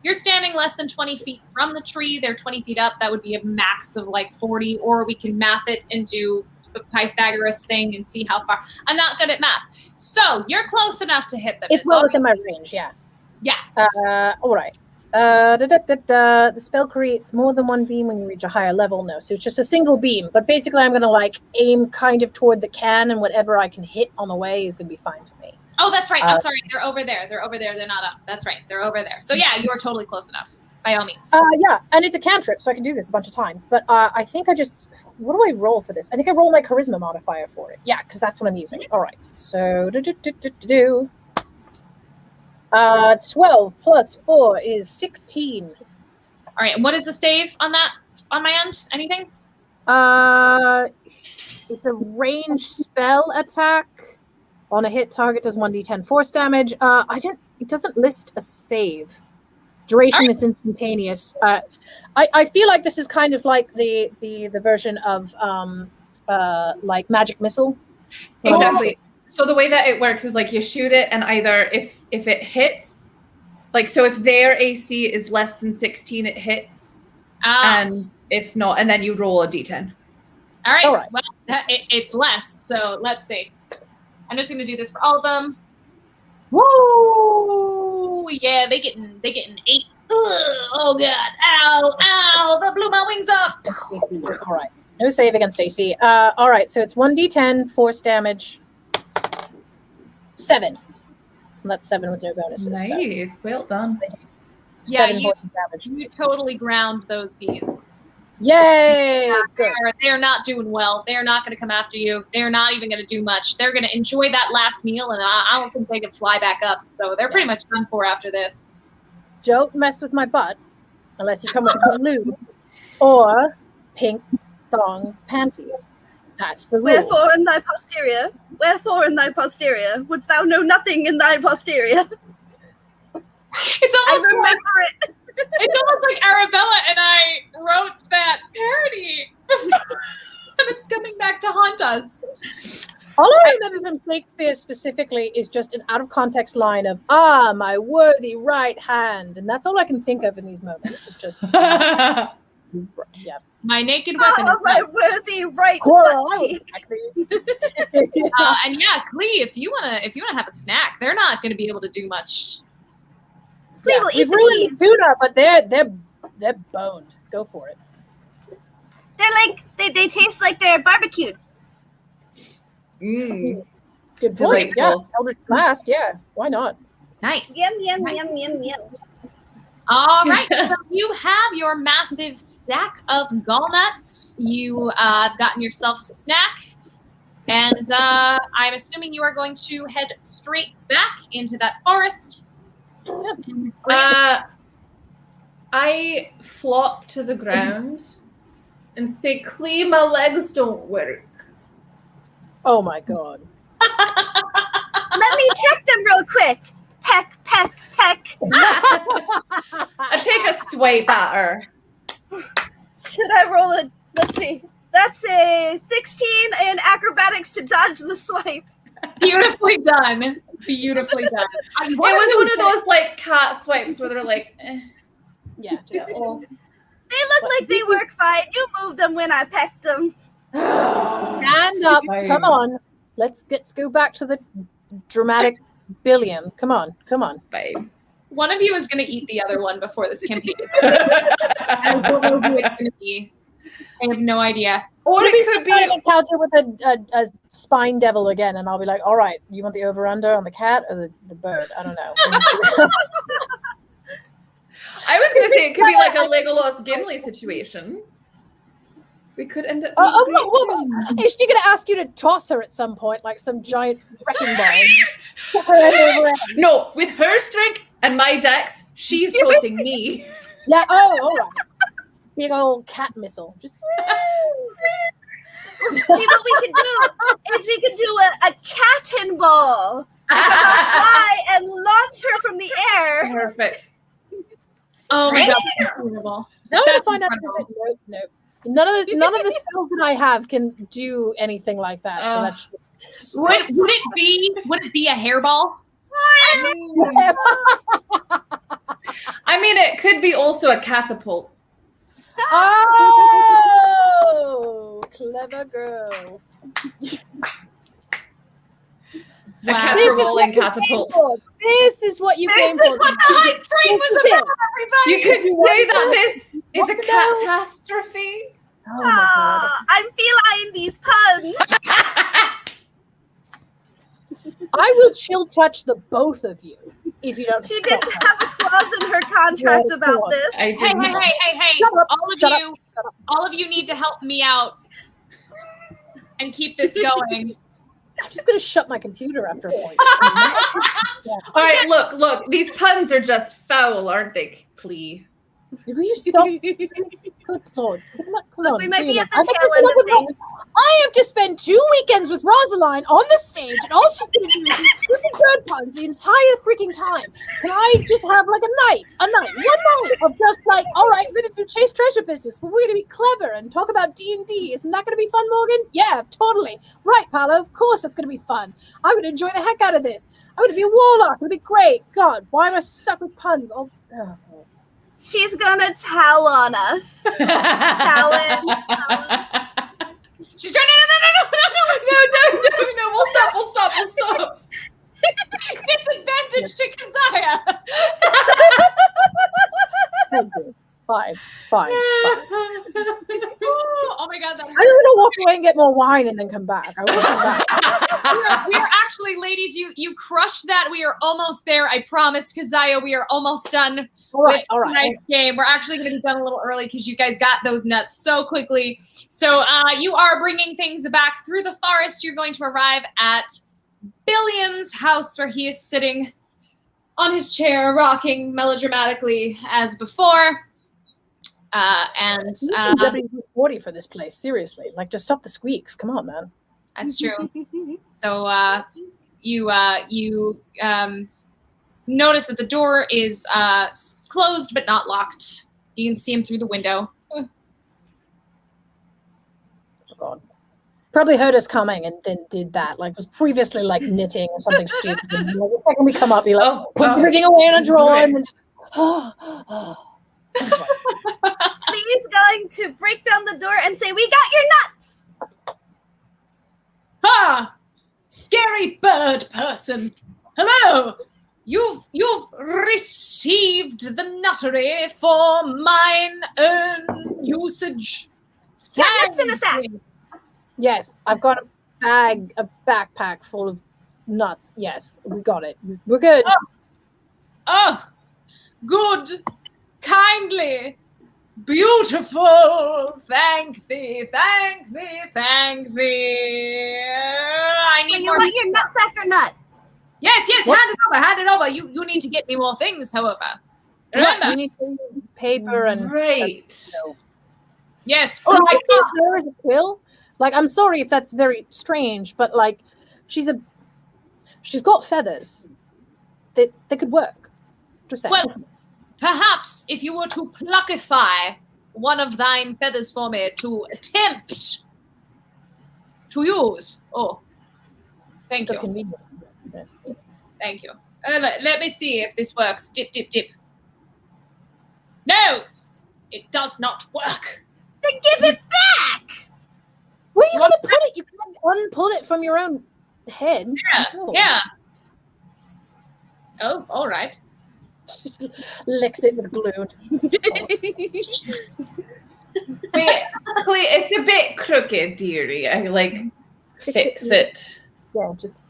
You're standing less than 20 feet from the tree. They're 20 feet up. That would be a max of like 40, or we can math it and do the Pythagoras thing and see how far. I'm not good at math. So you're close enough to hit them. It's well within my range, yeah. Yeah. All right. The spell creates more than one beam when you reach a higher level. No, so it's just a single beam. But basically, I'm going to like aim kind of toward the can, and whatever I can hit on the way is going to be fine for me. Oh, that's right. I'm sorry. They're over there. They're over there. They're not up. That's right. They're over there. So yeah, you are totally close enough. By all means. Yeah, and it's a cantrip, so I can do this a bunch of times. But I think what do I roll for this? I think I roll my charisma modifier for it. Yeah, because that's what I'm using. All right. So 12 plus 4 is 16. All right. And what is the save on that? On my end? Anything? It's a ranged spell attack. On a hit, target does 1d10 force damage. It doesn't list a save. Duration is instantaneous. I feel like this is kind of like the version of like magic missile. Exactly. So the way that it works is like you shoot it, and either if it hits, like so if their AC is less than 16, it hits, and if not, and then you roll a d10. All right. All right. Well, it's less. So let's see. I'm just gonna do this for all of them. Woo! Yeah, they getting 8. Ugh, oh god! Ow! Ow! That blew my wings off. All right. No save against AC. All right. So it's 1d10 force damage. 7. And that's 7 with no bonuses. Nice. Well done. So Yeah, 7 you- points of damage. You totally ground those bees. Yay! Good. They're not doing well. They're not going to come after you. They're not even going to do much. They're going to enjoy that last meal, and I don't think they can fly back up. So they're pretty much done for after this. Don't mess with my butt unless you come with blue or pink thong panties. That's the rules. Wherefore in thy posterior? Wherefore in thy posterior? Wouldst thou know nothing in thy posterior? It's I almost like remember it. it's almost like Arabella and I wrote that parody, and it's coming back to haunt us. All I remember from Shakespeare specifically is just an out of context line of "Ah, my worthy right hand," and that's all I can think of in these moments. Of just yeah. My naked weapon. Oh, is my out. worthy right Well, butt cheek. And yeah, Glee, if you wanna have a snack, they're not gonna be able to do much. We Yeah, will eat we've the ruined bees. the tuna, but they're boned. Go for it. They're like they taste like they're barbecued. Mm. Good point. Yeah, Delightful. Eldritch Blast. Yeah, why not? Nice. Yum yum yum yum yum. All right, so you have your massive sack of gallnuts. You have gotten yourself a snack, and I'm assuming you are going to head straight back into that forest. I flop to the ground and say, Clee, my legs don't work. Oh my god. Let me check them real quick. Peck, peck, peck. I take a swipe at her. Should I roll a? Let's see. That's a 16 in acrobatics to dodge the swipe. Beautifully done. Beautifully done. It was one of those like cat swipes where they're like, Yeah. Just, oh. They look like they work fine. You moved them when I pecked them. Stand up. Come on. Let's go back to the dramatic billion. Come on. Bye. One of you is going to eat the other one before this campaign is over. I don't know who it's going to be. I have no idea. Or What if it could we be encounter with a spine devil again, and I'll be like, all right, you want the over under on the cat or the bird? I don't know. I was gonna say it could be like a Legolas Gimli situation. We could end up. Is she gonna ask you to toss her at some point, like some giant wrecking ball? Tip her head over. No, with her strength and my dex, she's tossing me. Yeah. Oh, all right. Big old cat missile. Just See, what we could do is we could do a cannonball. Because I'll fly and launch her from the air. Perfect. Oh my god, that's horrible. now I That's find out. incredible. Nope. None of the spells that I have can do anything like that. So that's just, Would it be a hairball? I mean, it could be also a catapult. Oh, clever girl. A cat-rolling catapult. This is what you came This is for. what the hype train was This is about, everybody. You could say that this is Want a to know? catastrophe. Oh my god. I'm feline these puns. I will chill touch the both of you if you don't She stop. didn't have a clause in her contract Yeah, about go on. this. I Hey, didn't. hey! Shut up, All of shut up, you, shut up. all of you need to help me out and keep this going. I'm just gonna shut my computer after a point. All right, look. These puns are just foul, aren't they, Clee? Will you stop? Good Lord. Come on. We might be really. at the I've got tail this end one of with things. I have just spent 2 weekends with Rosaline on the stage, and all she's going to do is do stupid bird puns the entire freaking time. Can I just have like one night of just like, all right, we're going to do Chase Treasure business, but we're going to be clever and talk about D&D. Isn't that going to be fun, Morgan? Yeah, totally. Right, Paolo, of course that's going to be fun. I'm going to enjoy the heck out of this. I'm going to be a warlock. It'll be great. God, why am I stuck with puns? She's gonna towel on us. Talon. She's trying No, we'll stop. disadvantage to Keziah. Thank you. Fine. Oh my god, that I'm just gonna walk away and get more wine and then come back. I will come back. we are actually, ladies, you crushed that. We are almost there. I promise, Keziah, we are almost done All right. tonight's game. We're actually going to be done a little early because you guys got those nuts so quickly. So you are bringing things back through the forest. You're going to arrive at Billiam's house, where he is sitting on his chair, rocking melodramatically as before. And WD-40 for this place, seriously. Like, just stop the squeaks. Come on, man. that's true. So you notice that the door is closed but not locked. You can see him through the window. Oh, God. Probably heard us coming and then did that. Like, was previously like knitting or something stupid. And like, the second we come up, he like put everything away in a drawer and then He's going to break down the door and say, "We got your nuts." Ah, scary bird person. Hello. You've received the nuttery for mine own usage. Yeah, nuts in a sack. Thank you. yes, I've got a backpack full of nuts. Yes, we got it. We're good. Oh, good, kindly, beautiful. Thank thee. I need You more. want your nutsack or nut? Yes, What? hand it over. You need to get me more things, however. Remember, We need paper and Right. yes. Oh, I I saw- use her as a quill. Like, I'm sorry if that's very strange, but like, she's got feathers. They could work. Just saying. Well, perhaps if you were to pluckify one of thine feathers for me to attempt to use. Oh, thank so you. convenient. Thank you. Let me see if this works. Dip. No, it does not work. Then give it back. Where are you gonna put it? You can't unpull it from your own head. No. Yeah. Oh, all right. Licks it with glue. Wait, Clay, it's a bit crooked, dearie. I like fix it. Yeah, just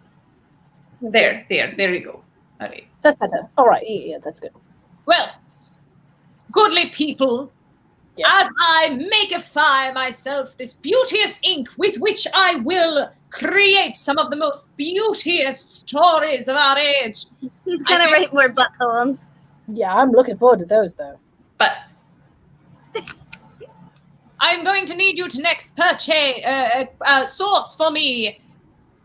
There you go. All right. that's better. All right, yeah, that's good. Well, goodly people, Yeah. as I makeify myself this beauteous ink with which I will create some of the most beauteous stories of our age. He's gonna I- write more butt poems. Yeah, I'm looking forward to those though. But I'm going to need you to next source for me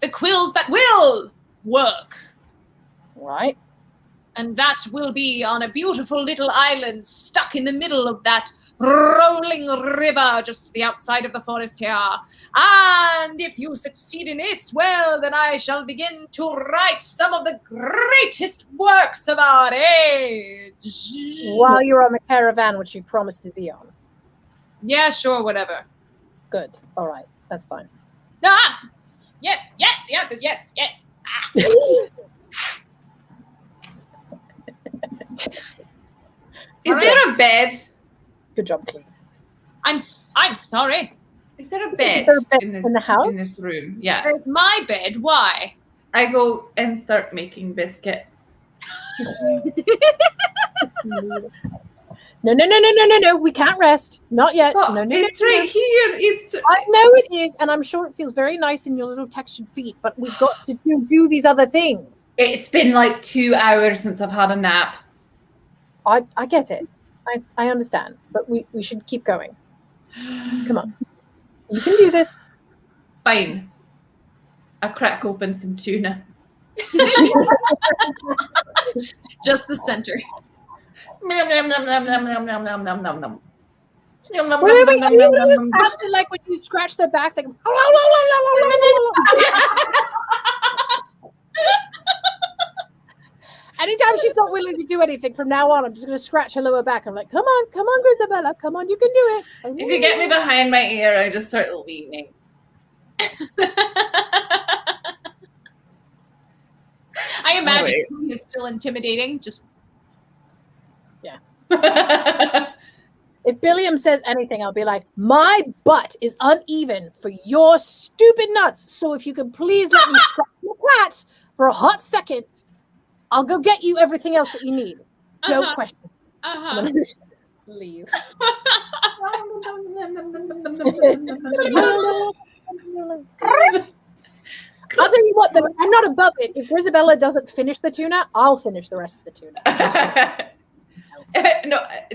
the quills that will work. Right? And that will be on a beautiful little island stuck in the middle of that rolling river just to the outside of the forest here. And if you succeed in this, well, then I shall begin to write some of the greatest works of our age. While you're on the caravan, which you promised to be on. Yeah, sure, whatever. Good. All right, that's fine. Ah! Yes, the answer is yes. Ah. is there a bed? Good job, Cleve. I'm sorry. Is there a bed, there a bed in in the house? in this room? Yeah. It's my bed. Why? I go and start making biscuits. No. We can't rest. Not yet. But No. it's right here. It's I know it is, and I'm sure it feels very nice in your little textured feet, but we've got to do these other things. It's been like 2 hours since I've had a nap. I get it. I understand, but we should keep going. Come on. You can do this. Fine. I crack open some tuna. Just the center. Nom, nom, nom, nom, nom, nom, nom, nom, nom, nom, nom. Nom, nom, Wait, nom, are nom, you nom, doing nom, this nom. after, like when you scratch their back, they go, anytime she's not willing to do anything from now on, I'm just going to scratch her lower back. I'm like, come on, Grisabella, come on, you can do it. If you get me behind my ear, I just start leaning. I imagine Oh, he is still intimidating. Just If Billiam says anything, I'll be like, my butt is uneven for your stupid nuts. So if you can please let me scratch your plat for a hot second, I'll go get you everything else that you need. Don't question. I'm gonna just leave. I'll tell you what, though, I'm not above it. If Grisabella doesn't finish the tuna, I'll finish the rest of the tuna.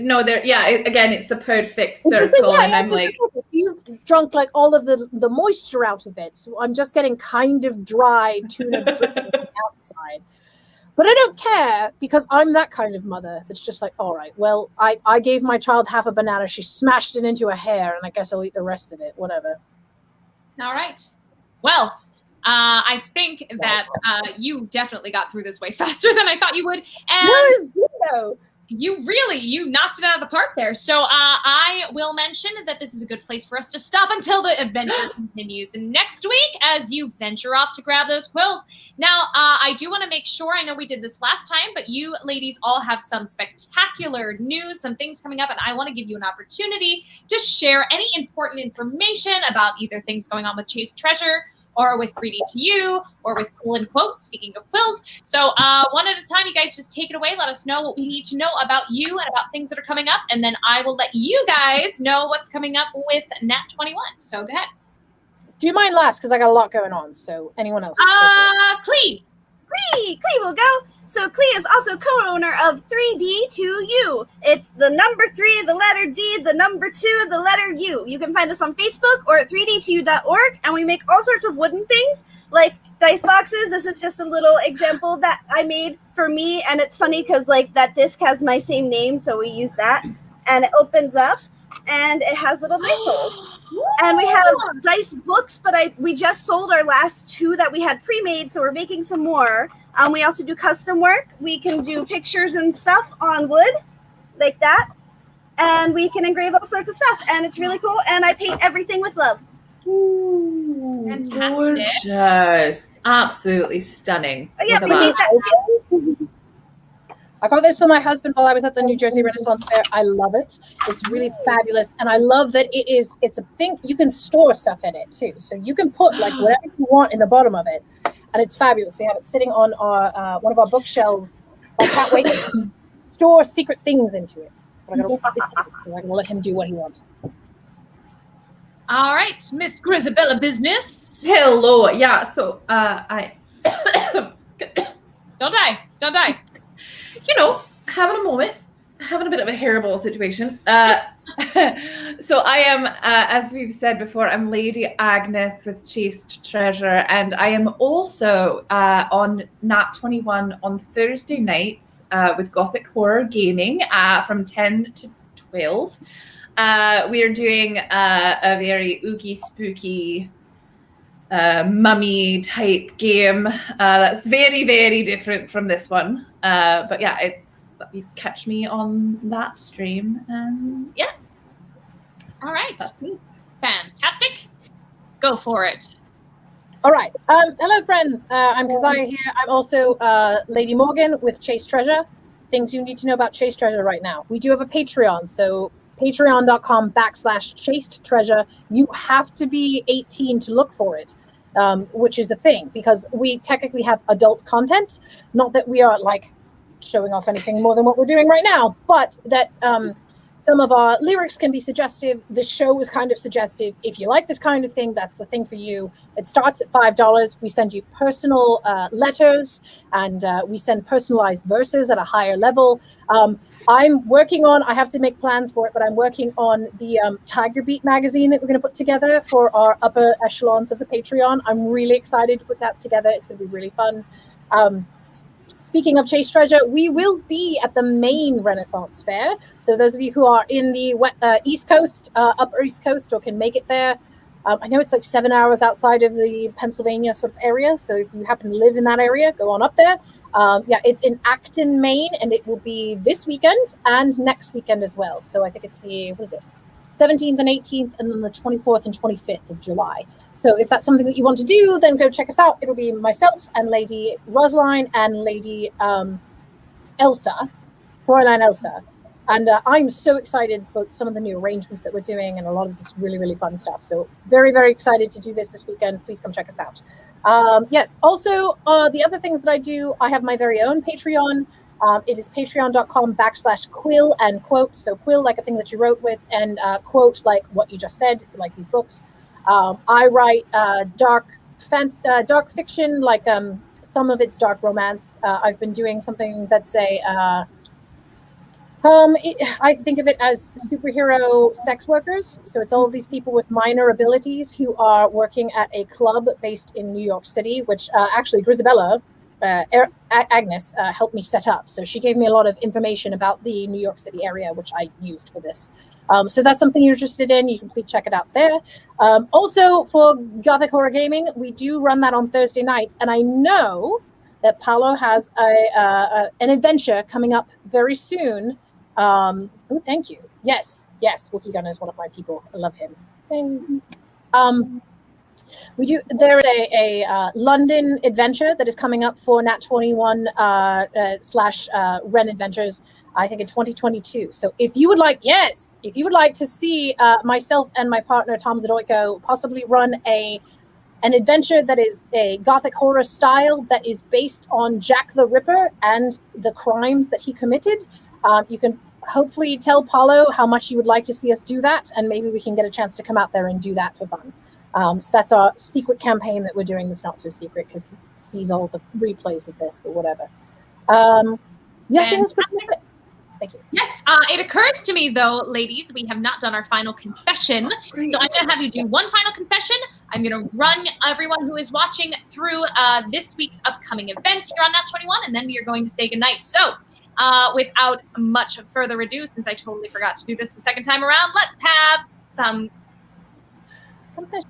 no, there. Yeah, again, it's the perfect It's just circle, like, and I'm it's like, just like you've drunk like all of the moisture out of it, so I'm just getting kind of dry tuna dripping from the outside. But I don't care because I'm that kind of mother that's just like, all right, well, I gave my child half a banana, she smashed it into a hair, and I guess I'll eat the rest of it. Whatever. all right. Well, I think that you definitely got through this way faster than I thought you would, and Where is Bingo? you knocked it out of the park there. So I will mention that this is a good place for us to stop until the adventure continues. And next week, as you venture off to grab those quills. Now, I do want to make sure, I know we did this last time, but you ladies all have some spectacular news, some things coming up, and I want to give you an opportunity to share any important information about either things going on with Chase Treasure, or with 3D2U, or with Quill and Quotes, speaking of quills. So one at a time, you guys just take it away. Let us know what we need to know about you and about things that are coming up. And then I will let you guys know what's coming up with Nat 21. So go ahead. Do you mind last? Because I got a lot going on. So anyone else? Clee. Clee will go. So Clee is also co-owner of 3D2U. It's the number 3, the letter D, the number 2, the letter U. You can find us on Facebook or at 3d2u.org, and we make all sorts of wooden things like dice boxes. This is just a little example that I made for me, and it's funny because like that disc has my same name, so we use that, and it opens up and it has little dice holes. And we have dice books, but we just sold our last 2 that we had pre-made, so we're making some more. We also do custom work. We can do pictures and stuff on wood, like that. And we can engrave all sorts of stuff, and it's really cool. And I paint everything with love. ooh, Fantastic. gorgeous, absolutely stunning. Oh, yeah, Look we at made that. that too. I got this for my husband while I was at the New Jersey Renaissance Fair. I love it. It's really fabulous. And I love that it's a thing, you can store stuff in it too. So you can put like whatever you want in the bottom of it. And it's fabulous. We have it sitting on our one of our bookshelves. I can't wait to store secret things into it. But I gotta let him do what he wants. All right, Miss Grisabella Business. Hello, yeah. So I, Don't die. you know, having a moment, having a bit of a hairball situation. So I am, as we've said before, I'm Lady Agnes with Chased Treasure, and I am also on Nat 21 on Thursday nights with Gothic Horror Gaming from 10 to 12. We are doing a very ooky spooky mummy type game that's very, very different from this one. But yeah, you catch me on that stream, and yeah, All right. that's me. Fantastic. Go for it. All right. Hello, friends. I'm Keziah here. I'm also Lady Morgan with Chase Treasure. Things you need to know about Chase Treasure right now. We do have a Patreon, so patreon.com/chased treasure. You have to be 18 to look for it, which is a thing because we technically have adult content. Not that we are like showing off anything more than what we're doing right now, but that Some of our lyrics can be suggestive. The show is kind of suggestive. If you like this kind of thing, that's the thing for you. It starts at $5. We send you personal letters, and we send personalized verses at a higher level. I'm working on, I have to make plans for it, but I'm working on the Tiger Beat magazine that we're going to put together for our upper echelons of the Patreon. I'm really excited to put that together. It's going to be really fun. Speaking of Chase Treasure, we will be at the main Renaissance Fair. So those of you who are in the East Coast, Upper East Coast, or can make it there, I know it's like 7 hours outside of the Pennsylvania sort of area. So if you happen to live in that area, go on up there. Yeah, it's in Acton, Maine, and it will be this weekend and next weekend as well. So I think it's the, 17th and 18th, and then the 24th and 25th of July. So if that's something that you want to do, then go check us out. It'll be myself and Lady Rosaline and Lady Elsa, Fräulein Elsa. And I'm so excited for some of the new arrangements that we're doing and a lot of this really, really fun stuff. So very, very excited to do this weekend. Please come check us out. Yes, also the other things that I do, I have my very own Patreon. It is patreon.com/quill and quote. So quill like a thing that you wrote with, and quote like what you just said, like these books. I write dark fiction, like some of it's dark romance. I've been doing something that's I think of it as superhero sex workers. So it's all of these people with minor abilities who are working at a club based in New York City, which actually Grisabella, Agnes, helped me set up. So she gave me a lot of information about the New York City area, which I used for this. So that's something you're interested in. You can please check it out there. Also, for Gothic Horror Gaming, we do run that on Thursday nights. And I know that Paolo has an adventure coming up very soon. Oh, thank you. Yes, Wookie Gunner is one of my people. I love him. We do. There is a London adventure that is coming up for Nat 21 slash Ren Adventures, I think in 2022. So if you would like to see myself and my partner Tom Zadoyko possibly run an adventure that is a Gothic horror style that is based on Jack the Ripper and the crimes that he committed, you can hopefully tell Paolo how much you would like to see us do that, and maybe we can get a chance to come out there and do that for fun. So that's our secret campaign that we're doing that's not so secret because he sees all the replays of this, but whatever. Yeah, I think that's pretty much it. Thank you. Yes, it occurs to me, though, ladies, we have not done our final confession. So I'm going to have you do one final confession. I'm going to run everyone who is watching through this week's upcoming events here on Nat 21, and then we are going to say goodnight. So without much further ado, since I totally forgot to do this the second time around, let's have some confession.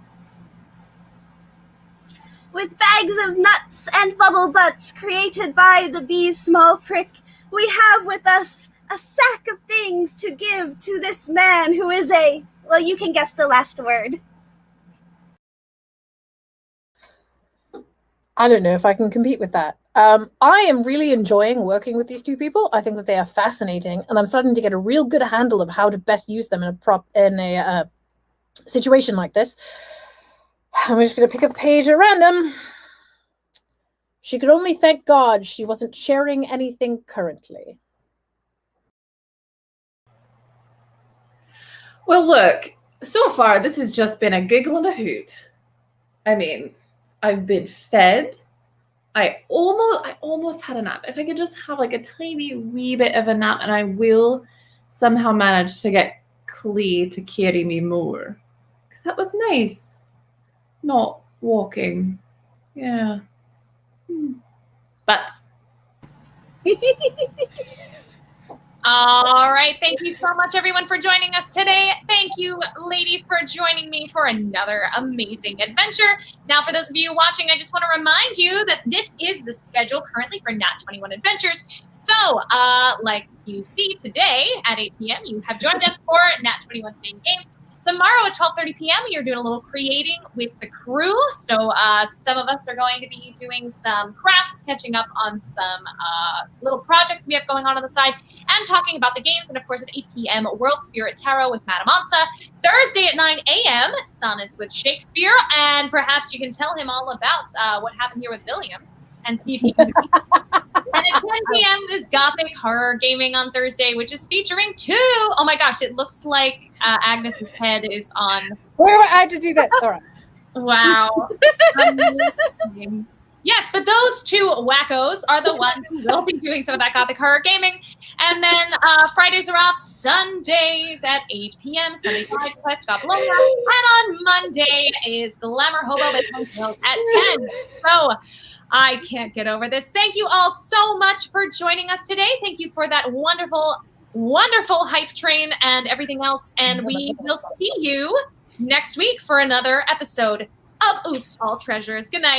With bags of nuts and bubble butts created by the bee's small prick, we have with us a sack of things to give to this man who is well, you can guess the last word. I don't know if I can compete with that. I am really enjoying working with these two people. I think that they are fascinating, and I'm starting to get a real good handle of how to best use them in a situation like this. I'm just going to pick a page at random. She could only thank God she wasn't sharing anything currently. Well, look, so far this has just been a giggle and a hoot. I mean, I've been fed. I almost had a nap. If I could just have like a tiny wee bit of a nap, and I will somehow manage to get Clee to carry me more. Because that was nice. Not walking. Yeah. Butts. All right. Thank you so much, everyone, for joining us today. Thank you, ladies, for joining me for another amazing adventure. Now, for those of you watching, I just want to remind you that this is the schedule currently for Nat 21 Adventures. So, like you see today at 8 p.m., you have joined us for Nat 21's main game. Tomorrow at 12:30 p.m., you're doing a little creating with the crew. So some of us are going to be doing some crafts, catching up on some little projects we have going on the side, and talking about the games. And, of course, at 8 p.m., World Spirit Tarot with Madame Ansa. Thursday at 9 a.m., Sonnets with Shakespeare. And perhaps you can tell him all about what happened here with William and see if he can And at 10 p.m. is Gothic Horror Gaming on Thursday, which is featuring 2. Oh my gosh, it looks like Agnes's head is on. Where do I have to do this? All right. Wow. Amazing. Yes, but those 2 wackos are the ones who will be doing some of that Gothic Horror Gaming. And then Fridays are off, Sundays at 8 p.m. Sunday Side Quest, Scott Bologna. And on Monday is Glamour Hobo at 10. So I can't get over this. Thank you all so much for joining us today. Thank you for that wonderful, wonderful hype train and everything else. And we will see you next week for another episode of Oops, All Treasures. Good night.